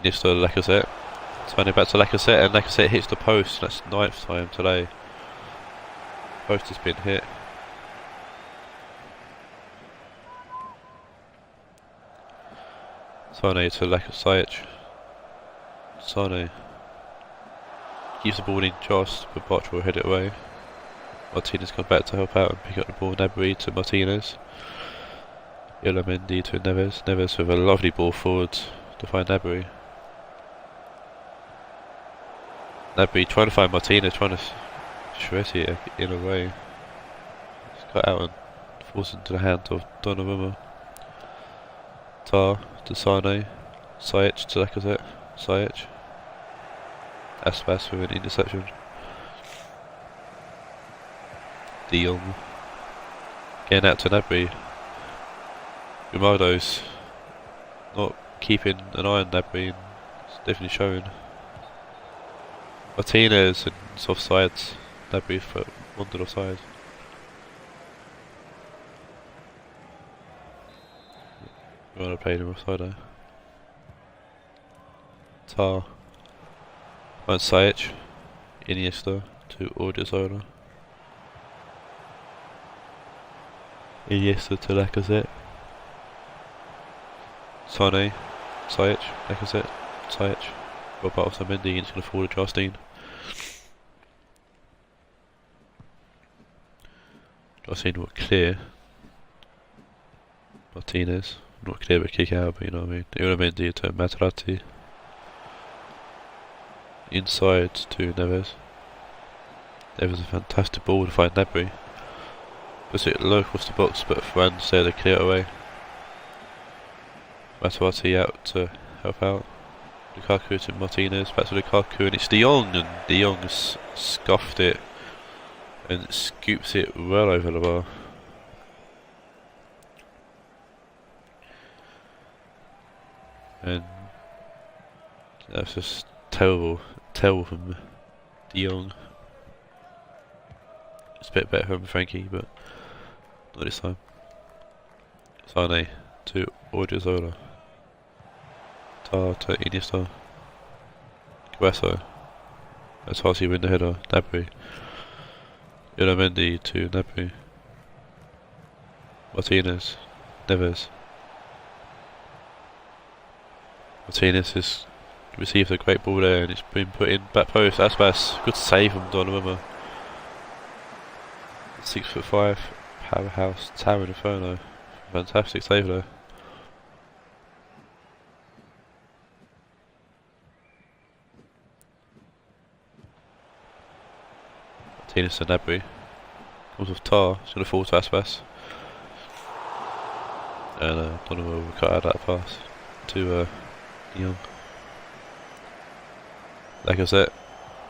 S1: Iniesta Lacazette. Sane back to Lacazette and Lacazette hits the post. That's 9th time today. Post has been hit. Sane to Lacazette. Sane keeps the ball in just, but Bartra will head it away. Martinez comes back to help out and pick up the ball. Nabry to Martinez. Mendy to Neves. Neves with a lovely ball forward to find Nabry. Nabry trying to find Martinez, trying to shred it in a way. It's cut out and falls into the hand of Donnarumma. Tar to Sane. Sajic to Lacazette. Sajic. Aspas with an interception. De Jong. Getting out to Nabry. Grimaldo's not keeping an eye on Nabry and it's definitely showing. Martinez and it's offside. Nabry wandered offside. Grimaldo played him offside there. Tar. Finds Sajic. Iniesta to Odriozola. Iniesta to Lacazette. Sane, Sajic, Lacazette, Sajic. Got part of some Mendy and it's going to fall to Jarstein. Jarstein will clear. Martinez, not clear but kick out, but you know what I mean. Mendy to Materazzi. Inside to Neves. Neves a fantastic ball to find Nabry. Puts it low across the box, but Fran's there to clear it away. Materazzi out to help out. Lukaku to Martinez, back to Lukaku, and it's De Jong, and De Jong has scuffed it and scoops it well over the bar. And that's just terrible from De Jong. It's a bit better from Frankie, but not this time. Sane to Odriozola. Tar to Iniesta. Coasso. That's Hossie win the header. Gnabry. Mendy to Gnabry. Martinez. Neves. Martinez has received a great ball there and it's been put in back post. Aspas. Good save from Donnarumma. 6'5", powerhouse, Taawoun Inferno. Fantastic save there. Martinez to Gnabry. Comes with Tar, it's going to fall to Aspas. And Donnarumma will cut out that pass to Young. Lacazette,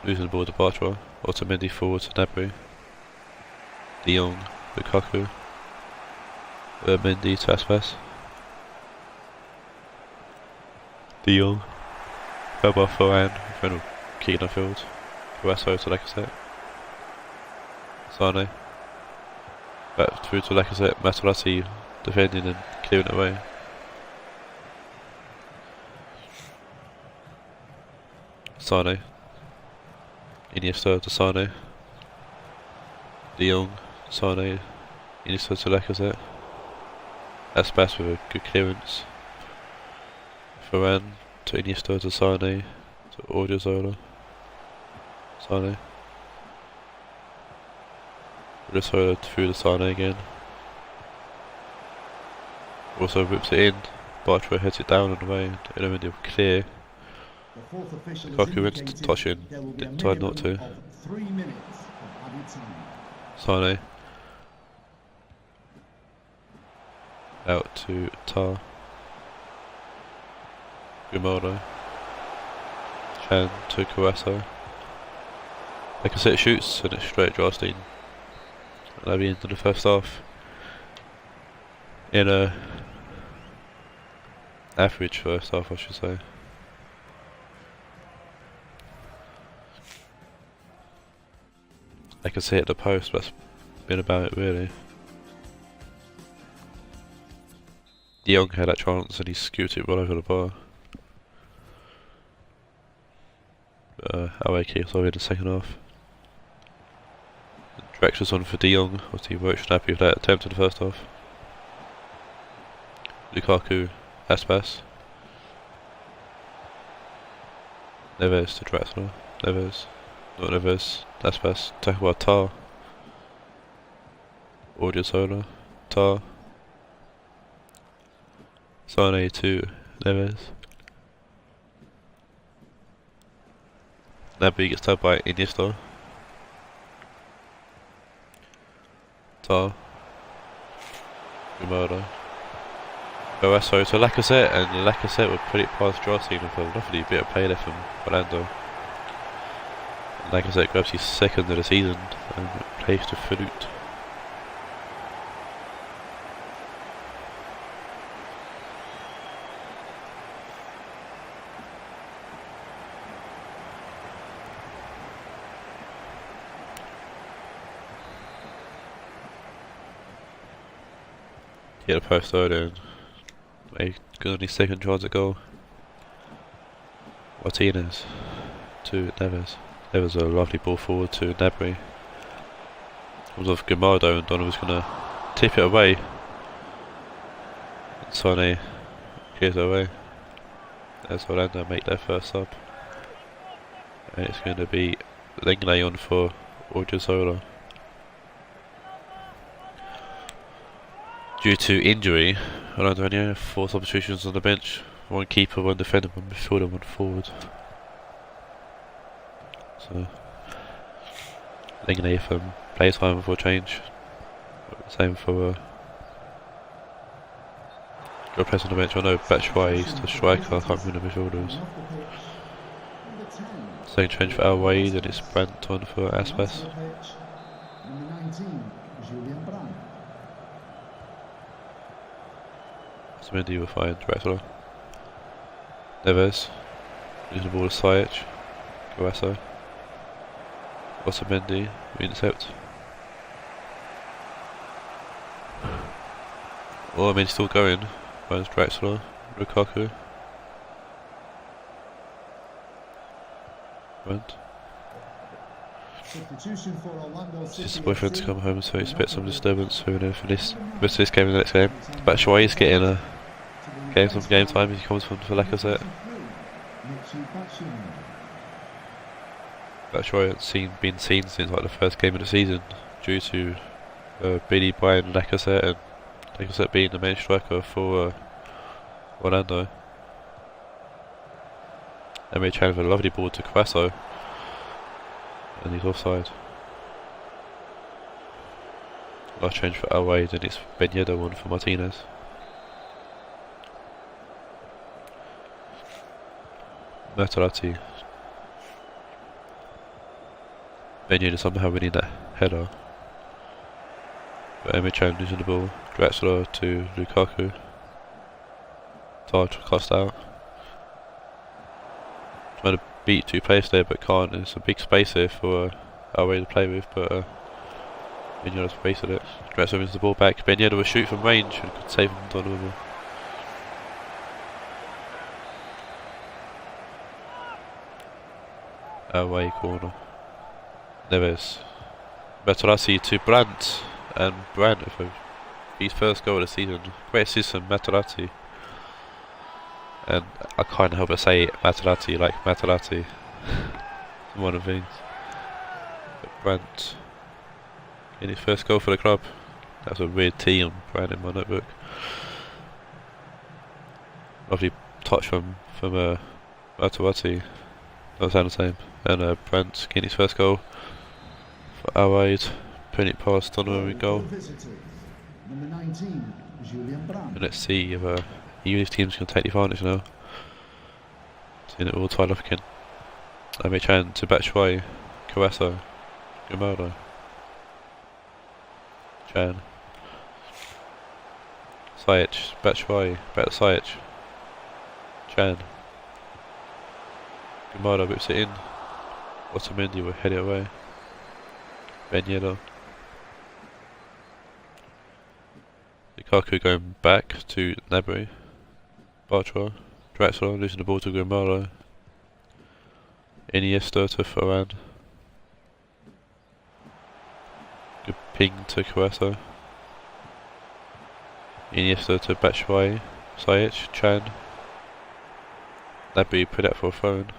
S1: losing the ball to Bartra. Otamendi forward to Gnabry. De Jong, Lukaku, Mendy to Aspas. De Jong, Baba Foran, final kick in the field. Guasso to Lacazette. Sane. Back through to Lacazette, Materazzi defending and clearing it away. Sane. Iniesta to Sane. De Jong, Sane, Iniesta to Lacazette. Aspas with a good clearance. Varane to Iniesta to Sane to Odriozola. Sane. Odriozola through to Sane again. Also rips it in. Bartra heads it down and away. Element of clear. Lukaku went to touch in. Tried not to.
S2: 3 minutes of added time.
S1: Sane. Out to Tar. Grimaldo. Chan to Guasso. Lacazette shoots and it's straight at Jarstein. That'll be into the first half. In a average first half, I should say. I can see it at the post, but that's been about it really. De Jong had that chance and he scooted it well over the bar. Away kicks over in the second half. Drexler's on for De Jong, obviously he weren't happy with that attempt in the first half. Lukaku, Aspas. Neves to Drexler, Neves. Not Neves, Aspas, tackle by Tar. Odriozola, Tar. Sane to Neves. Gnabry gets tagged by Iniesta. Tar. Grimaldo. Guasso to Lacazette, and Lacazette would put it past Jarstein with a lovely bit of play there from Orlando. Lacazette grabs his second of the season and plays to Fulute. Hit a post earlier and made good on his second chance at goal. Martinez to Neves. Neves a lovely ball forward to Gnabry. Comes off Grimaldo and Donovan's going to tip it away. Sane clears it away. As Orlando make their first sub. And it's going to be Lenglet on for Odriozola. Due to injury, Orlando only have 4 substitutions on the bench. 1 keeper, 1 defender, 1 midfielder, 1 forward. So, Lenglet from playtime for a change. Same for got a place on the bench. I know Batshuayi is the striker, I can't remember the midfielders. Second change for Raed and it's Brandt on for Aspas. Mendy will find Drexler. Neves. Using the ball to Sajic. Guasso. Otamendi. We intercept. Oh, I mean, still going. Finds Drexler. Lukaku. Went.
S2: Substitution for Orlando
S1: It's his
S2: City
S1: boyfriend to
S2: FC.
S1: come home, so he expects some disturbance for this rest of this game and the next game. But Shoei is getting some game time as he comes from for Lacazette. But Shoei hasn't been seen since like the first game of the season due to Billy buying Lacazette and Lacazette being the main striker for Orlando. And we're trying for a lovely ball to Quasso, and he's offside. Last change for Raed, and it's Ben Yedder one for Martinez. Materazzi. Ben Yedder somehow winning that header. But Emre Can losing the ball. Draxler to Lukaku. Tard crossed out. Trying to beat two players there, but can't. There's a big space here for Raed to play with, but Ben Yedder's wasted it. Draxler wins the ball back. Ben Yedder will shoot from range and could save him from Donovan. Away corner. Neves. Materazzi to Brandt, and Brandt for his first goal of the season. Great assist from Materazzi. And I can't help but say Materazzi like Materazzi. One of the things. But Brandt getting his first goal for the club. That's a weird T on Brandt in my notebook. Lovely touch from Materazzi. That sound the same. And Brandt getting his first goal for Raed, putting it past Donovan with goal. And let's see if Union's team's going to take the advantage now. Seeing it all tied up again. Emre Can to Batshuayi, Caruso, Grimaldo, Can, Sajic, Batshuayi, back to Sajic, Can. Grimaldo whips it in. Otamendi will head it away. Ben Yedder. Lukaku going back to Gnabry. Bartra. Draxler losing the ball to Grimaldo. Iniesta to Varane. Good ping to Caruso. Iniesta to Batshuayi. Sajic, Can. Gnabry put out for a phone.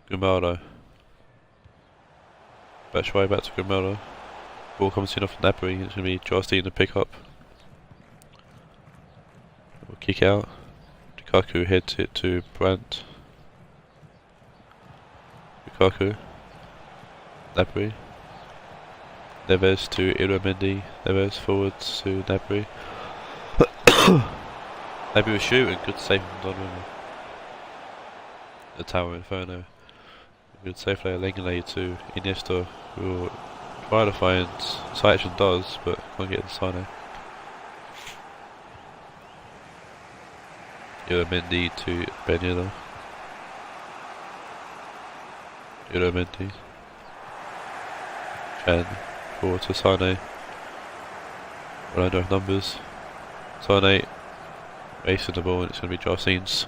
S1: Grimaldo. Batshuayi back to Grimaldo. Ball comes in off Gnabry. It's going to be Justine to pick up. We'll kick out. Lukaku heads it to Brandt. Lukaku. Gnabry. Neves to Ilamendi. Neves forwards to Gnabry. Gnabry was shooting. Good save from Donovan. The Taawoun Inferno. Good save player Lenglet to Iniesta, who will try to find Sajic and does, but can't get the Sane. Ilamendi to Ben Yedder. Ilamendi. Can forward to Sane. Well, I don't have numbers. Sane racing the ball, and it's going to be Jarcine's.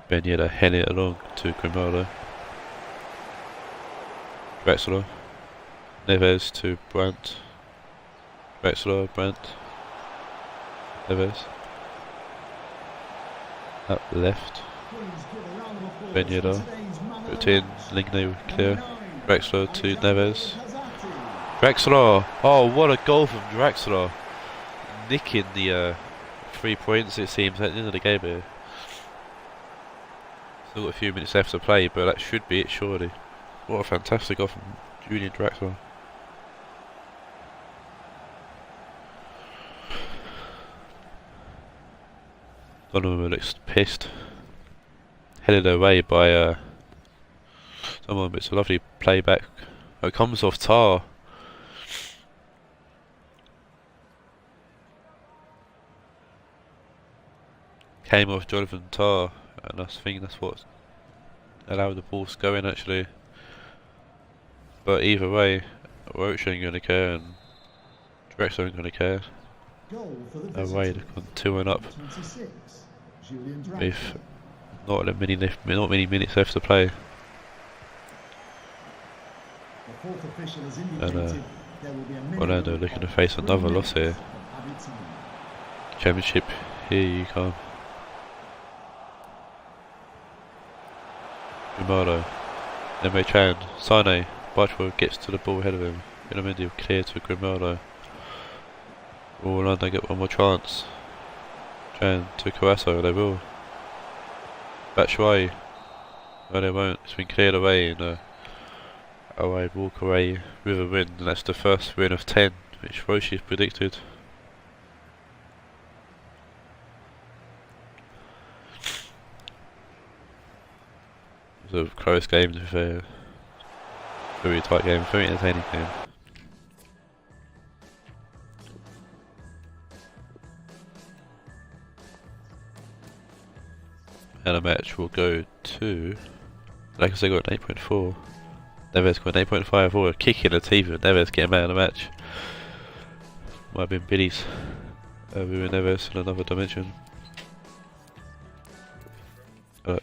S1: Ben Yedder heading it along to Grimaldo. Draxler. Neves to Brandt. Draxler, Brandt. Neves. Up left. Ben Yedder. Put in. Lingney clear. Draxler to Neves. Draxler! Oh, what a goal from Draxler! Nicking the 3 points, it seems, at the end of the game here. Still got a few minutes left to play, but that should be it, surely. What a fantastic goal from Julian Draxler. Donovan looks pissed. Headed away by someone, but it's a lovely playback. Oh, it comes off Tar. Came off Jonathan Tar, and I think that's what allowed the ball to go in actually. But either way, Roach ain't going to care and Draxler ain't going to care.
S2: Goal for the
S1: Raed
S2: visitors.
S1: gone 2-1 up
S2: 26. Julian
S1: with
S2: Draxler.
S1: not many minutes left to play.
S2: The fourth official has
S1: And
S2: indicated there will be a minimum
S1: Orlando looking to
S2: of
S1: face
S2: 3
S1: another loss here.
S2: minutes of added time.
S1: Championship, here you come. Grimaldo, Emre Can, Sane, Barchwell gets to the ball ahead of him. Minamendi will clear to Grimaldo. Will Orlando get one more chance? Can to Caruso, they will. Batshuayi, no they won't, it's been cleared away and away walk away with a win, and that's the first win of 10 which Roshi predicted. It was a close game to be fair. Very tight game, very entertaining game. And the match will go to, like I said, got an 8.4. Neves got an 8.5, or a kick in the teeth of Neves getting man of the match. Might have been Billy's. We were Neves in another dimension. Then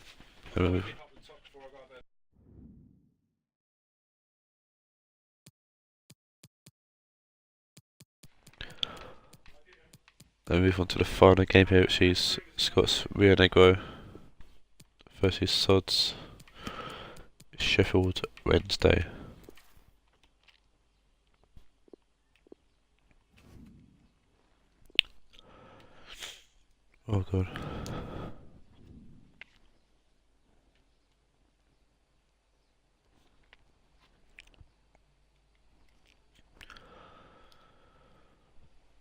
S1: we move on to the final game here, which is Scott's Rionegro versus Sod's Sheffield Wednesday. Oh god.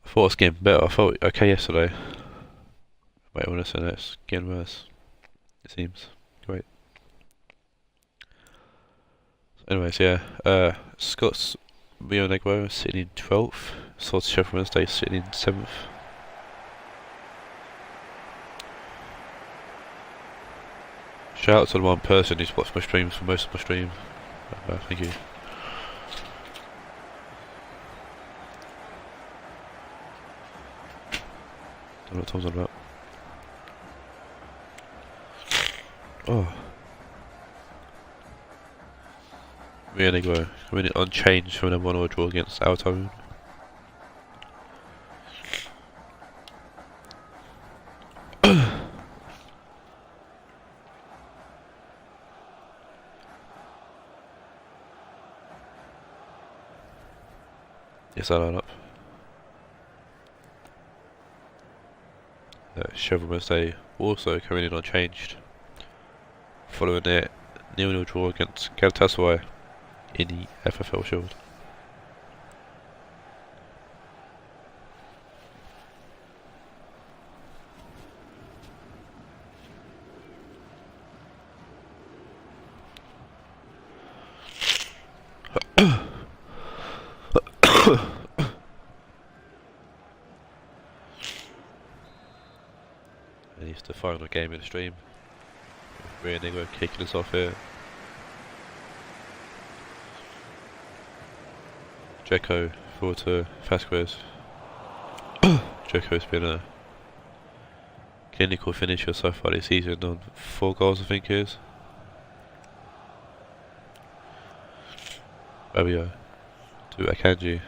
S1: I thought it was getting better. I felt okay yesterday. Wait, when I say that, it's getting worse. It seems. Great. Anyways, yeah. Scott's Rionegro sitting in 12th. Sod's Sheffield Wednesday sitting in 7th. Shout out to the one person who's watched my streams for most of my stream. Thank you. Don't know what Tom's on about. Oh. Rionegro coming in unchanged from a 1-1 draw against Taawoun. Yes, I line up. Sheffield Wednesday also coming in unchanged, following their 0-0 draw against Galatasaray in the FFL Shield. And it's the final game in the stream. Rionegro kicking us off here. Jeko forward to Vasquez. Jeko's been a clinical finisher so far this season on 4 goals I think it is. Rabio to Akanji.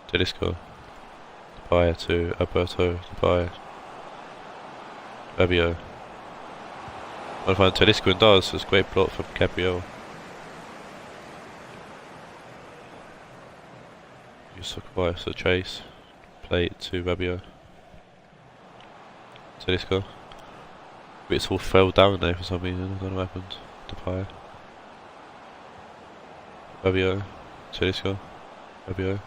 S1: Tedesco. Depay to Alberto. Depay. Rabio. I find Tedesco and does. It's a great plot from Gabriel. Sacrifice the chase. Play it to Rabio. Tedesco. It's all fell down there for some reason. I don't know what happened. Depay. Rabio. Tedesco. Rabio.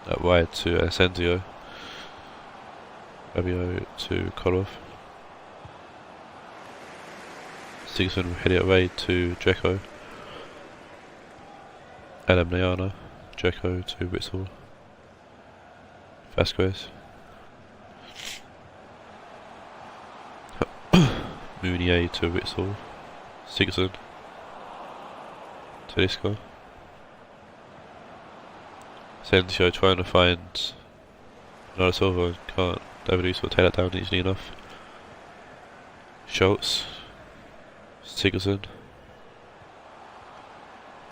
S1: That wide to Asensio. Rabio to Kolov. Sigurdsson will hit it away to Jeko. Adam Nayana. Jeko to Witsel. Vasquez. Mounier to Witsel. Sigurdsson. Tedesco. Asensio trying to find Bernardo Silva can't. David Luiz will take that down easily enough. Schultz. Sigurdsson.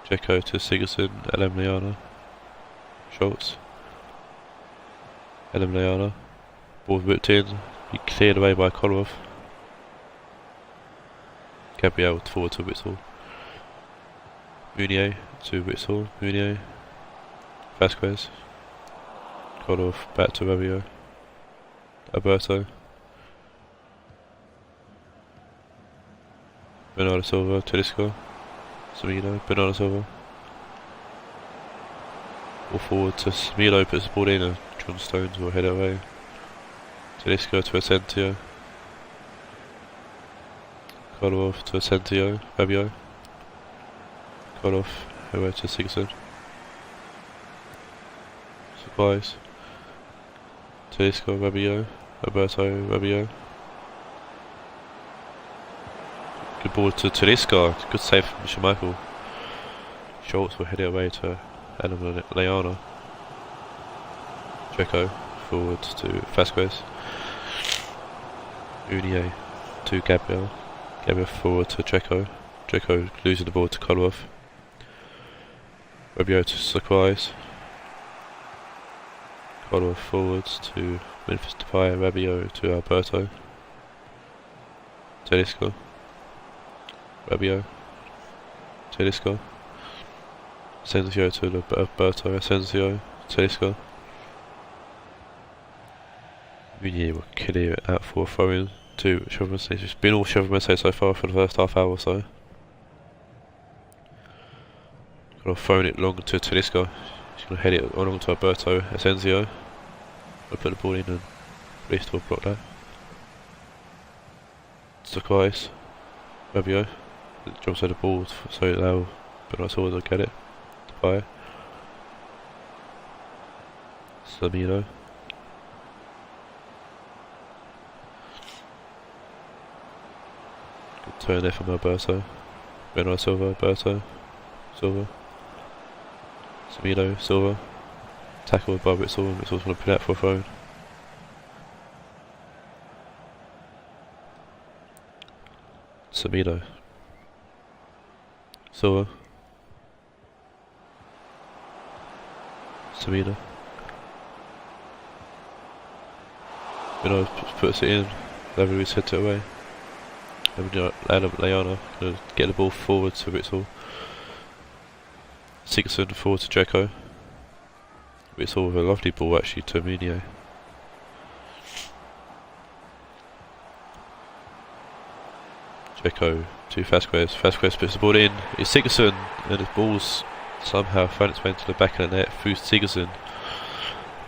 S1: Dzeko to Sigurdsson. Elimliana. Schultz. Elimliana. Ball whipped in. Be cleared away by Kolarov. Gabriel forward to Witsel. Meunier to Witsel. Meunier. Vasquez. Kolarov back to Rabiot. Alberto. Bernardo Silva, Tedesco. Semino, Bernardo Silva. All forward to Semino, puts the ball in and John Stones will head away. Tedesco to Asensio. Kolarov to Asensio, Rabiot. Kolarov, away to Sigurdsson. Supplies. Tedesco, Rabiot. Alberto, Rabiot. Good ball to Tedesco. Good save from Schmeichel. Schultz will head it away to Leana. Dzeko forward to Vasquez. Meunier to Gabriel. Gabriel forward to Dzeko. Dzeko losing the ball to Kolarov. Rabiot to Sakais. Kolarov forwards to Memphis Depay. Rabiot to Alberto. Tedesco. Rabiot. Tedesco. Asensio to Alberto. Asensio. Tedesco. Meunier will clear it out for a throw-in to Chauvemet. It's been all Chauvemet so far for the first half hour or so. Kind of throwing it long to Tedesco. He's going to head it along to Alberto. Asensio will put the ball in and Reese will block that. Sakais. Rabiot. Jumps out the ball so now Bernardo Silva will get it. Depay. Semino. Good turn there from Alberto. Bernardo Silva, Alberto. Silva. Semino, Silva. Tackle by Witsel, and Witsel's going to put out for a throw. Semino. Silva. Semino. Bernardo puts it in. Lavery sent it away. Leana going to get the ball forward to Witsel. Sigurdsson forward to Dzeko. Witsel with a lovely ball actually to Meunier. Dzeko to Vasquez. Vasquez puts the ball in. It's Sigurdsson and the ball's somehow found its way into the back of the net through Sigurdsson.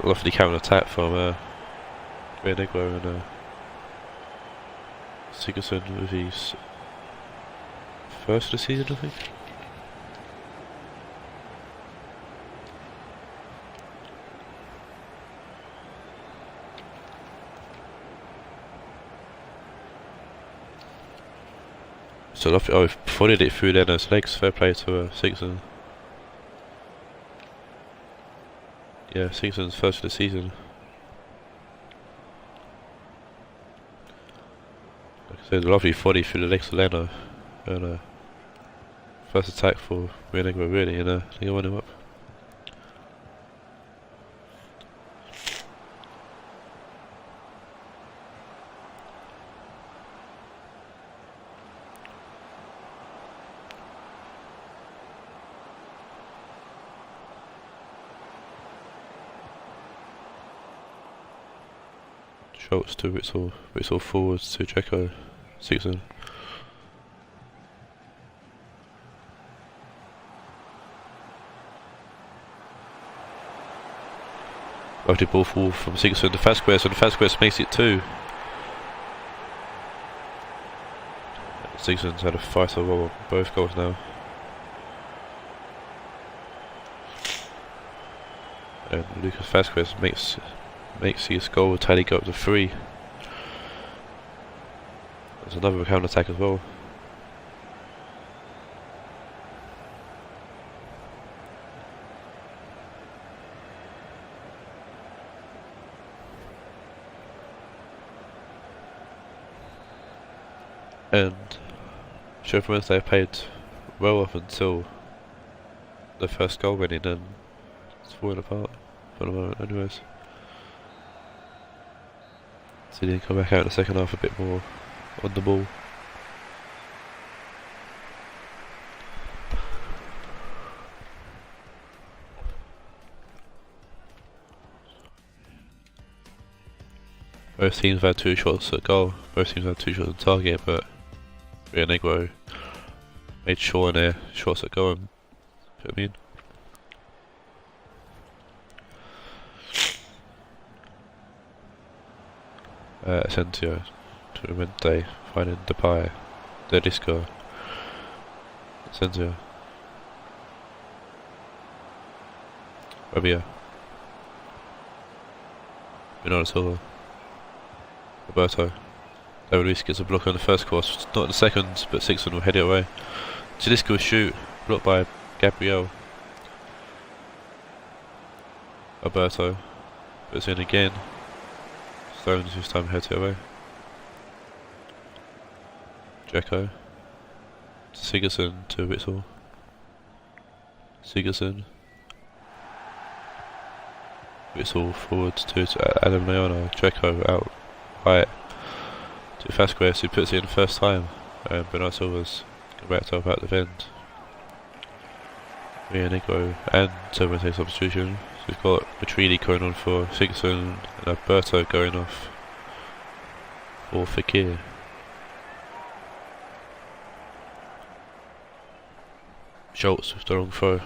S1: Lovely counter attack from Rionegro and Sigurdsson with his first of the season, I think. So lovely. Oh, followed it through Leno's legs. Fair play to Sigurdsson. Yeah, Sigurdsson's first of the season. Like I said, a lovely volley through the legs of Leno. And first attack for Rionegro really, and I think I won him up. Schultz to Witsel forwards to Dzeko, Sigurdsson. Lovely ball forward from Sigurdsson to Vasquez, and Vasquez makes it 2. Sigurdsson's had a fight over both goals now. And Lucas Vasquez makes his goal tally go up to 3. There's another counter attack as well. And Sheffield Wednesday played well up until the first goal went in, and it's falling apart for the moment anyways. So they come back out in the second half a bit more on the ball. Both teams have had 2 shots at goal, both teams have 2 shots on target, but Rionegro made sure in their shots at goal and put them in. Asensio to Mente, finding Depay, the disco. Asensio. Rabia. Bernardo Silva. Roberto. David Luiz gets a block on the first cross, not in the second, but Sixon will head it away. Tedesco will shoot, blocked by Gabriel. Roberto puts in again. Stones this time heads it away. Jacko. Sigurdsson to Witsel. Sigurdsson. Witsel forwards to Adam Leona. Jacko out right to Vasquez, who puts it in the first time. Bernardo Silva's come back to help out the defend. Rionegro and Silva takes substitution. So we've got Matrini going on for Sigurdsson and Alberto going off for Fekir. Schultz with the wrong throw.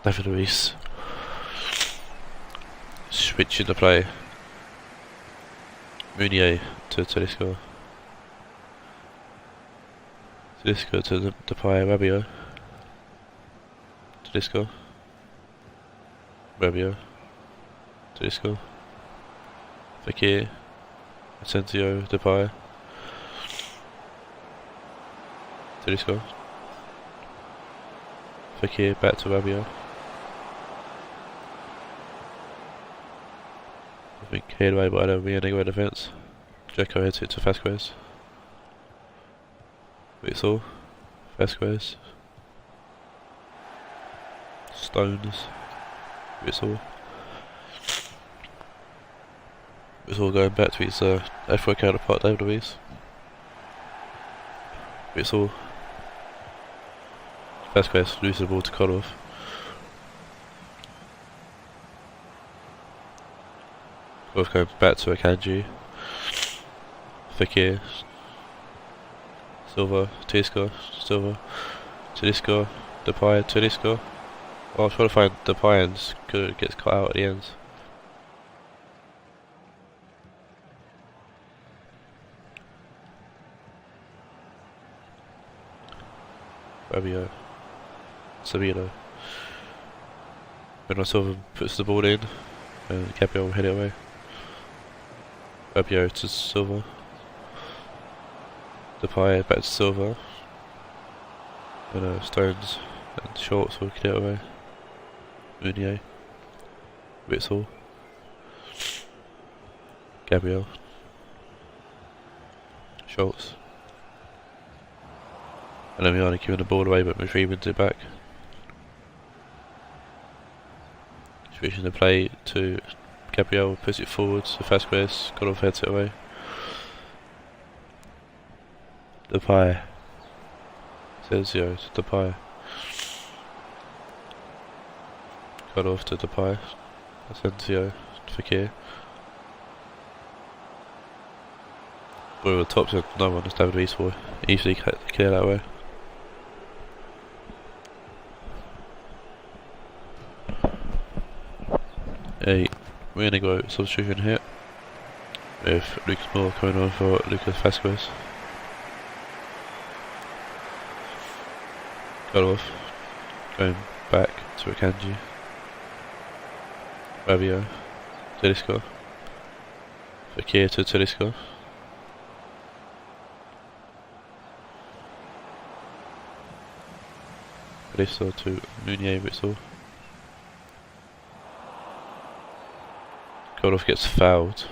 S1: David Luiz switching the play. Meunier to Tedesco. Tedesco to Depay, Rabiot. Tedesco. Rabiot. Tedesco. Fekir. Asensio, Depay. Tedesco. Fekir back to Rabiot. I think cleared away by the Rionegro defence. Jacko heads it to Vasquez. Witsel. Vasquez. Stones. Witsel. Witsel going back to his FFL counterpart David Luiz. Witsel. Vasquez loses the ball to Kodov. Kodov going back to Akanji. Fekir. Silva. Tedesco. Silva. Tedesco. Depay. Tedesco. Well, I was trying to find Depay and gets cut out at the end. Rabiot. Sabino. Bernardo Silva puts the ball in and Gabriel will head it away. Rabiot to Silva. Depay back to Silva. And Stones and Schultz will get it away. Meunier. Witsel. Gabriel. Schultz. And then Miani giving the ball away, but Madrid wins it back. Switching the play to Gabriel, puts it forwards to Vasquez, Kodov heads it away. Depay. Sergio to Depay. Kodov to Depay. Asensio to Fekir. Ball over the top, so no one has David Luiz for easily clear that way. A Rionegro substitution here with Lucas Moore coming on for Lucas Vasquez. Kodov going back to Akanji. Rabiot. Tedesco. Fekir to Tedesco. Tedesco to Meunier Witsel. Kodov gets fouled.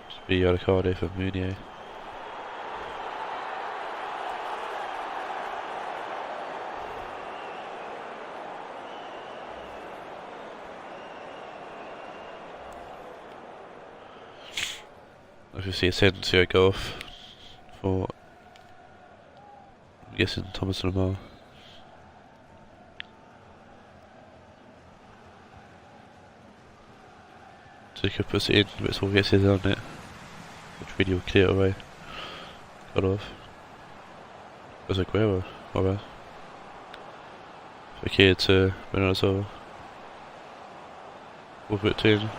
S1: Should be yellow card here for Meunier. If you see a Asensio go off for, I'm guessing, Thomas and Lamar. Zucker puts it in, but it's all gets his on it. Which really will clear it away. Got off. Was Aguero, my bad. Fakir to Bernardo. With it in.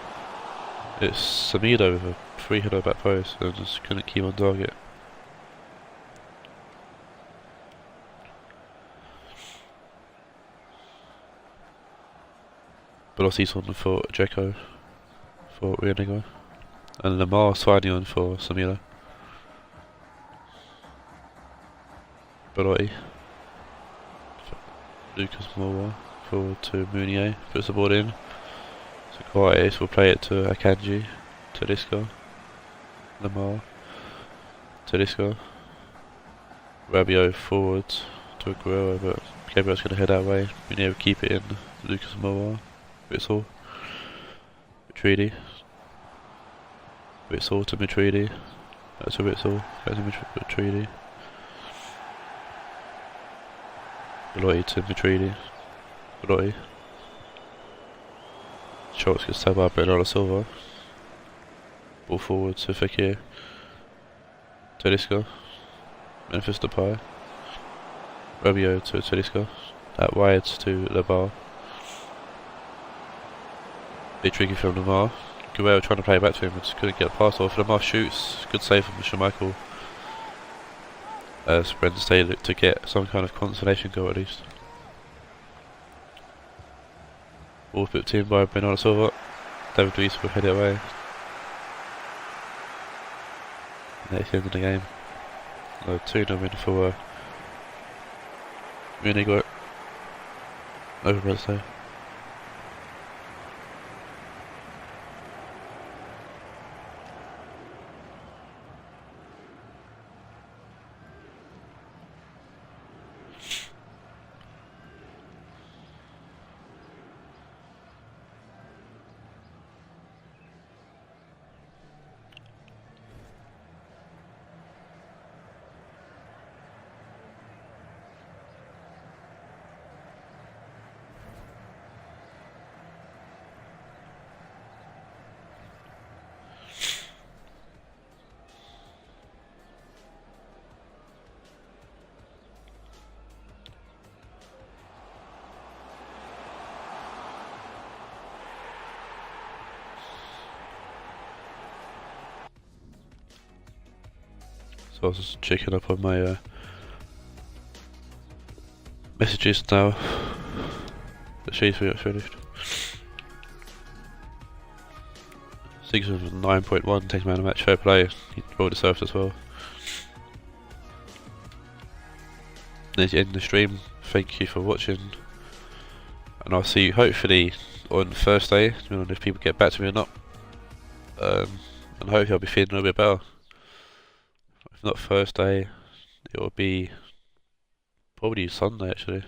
S1: It's Samido with a free header back post and just couldn't keep on target. Velocity's on for Dzeko for Rionegro. And Lamar's finally on for Samido. Belotti. Lucas Moura forward to Mounier, puts the ball in. So Quiet will play it to Akanji, to Disco, Lamar, to Disco. Rabiot forwards to Aguero, but Gabriel's going to head that way. Mounier will keep it in. Lucas Moura, Witsel, Matridi, Witsel to Matridi, that's a Witsel, that's a Matridi. Belotti to Matridi, Belotti. Shots gets tabbed by Bernardo Silva. Ball forward to Fekir. Tedesco. Memphis Depay. Rabiot to Tedesco. Out wide to Labar. Bit tricky from Lamar. Guerrero trying to play back to him, but just couldn't get a pass off. Lamar shoots. Good save from Schmeichel. Brendan Taylor to get some kind of consolation goal at least. Ball put in by Bernardo Silva. David Luiz will head it away. And that's the end of the game. 2-0 win for Rionegro over Marseille. So I was just checking up on my messages now. The sheets we got finished. 609.1 takes man of match, fair play. He well deserved as well. There's the end of the stream. Thank you for watching, and I'll see you hopefully on Thursday. I don't know if people get back to me or not. And hopefully I'll be feeling a little bit better. If not Thursday, it will be probably Sunday actually.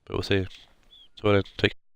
S1: But we'll see. So then, take care.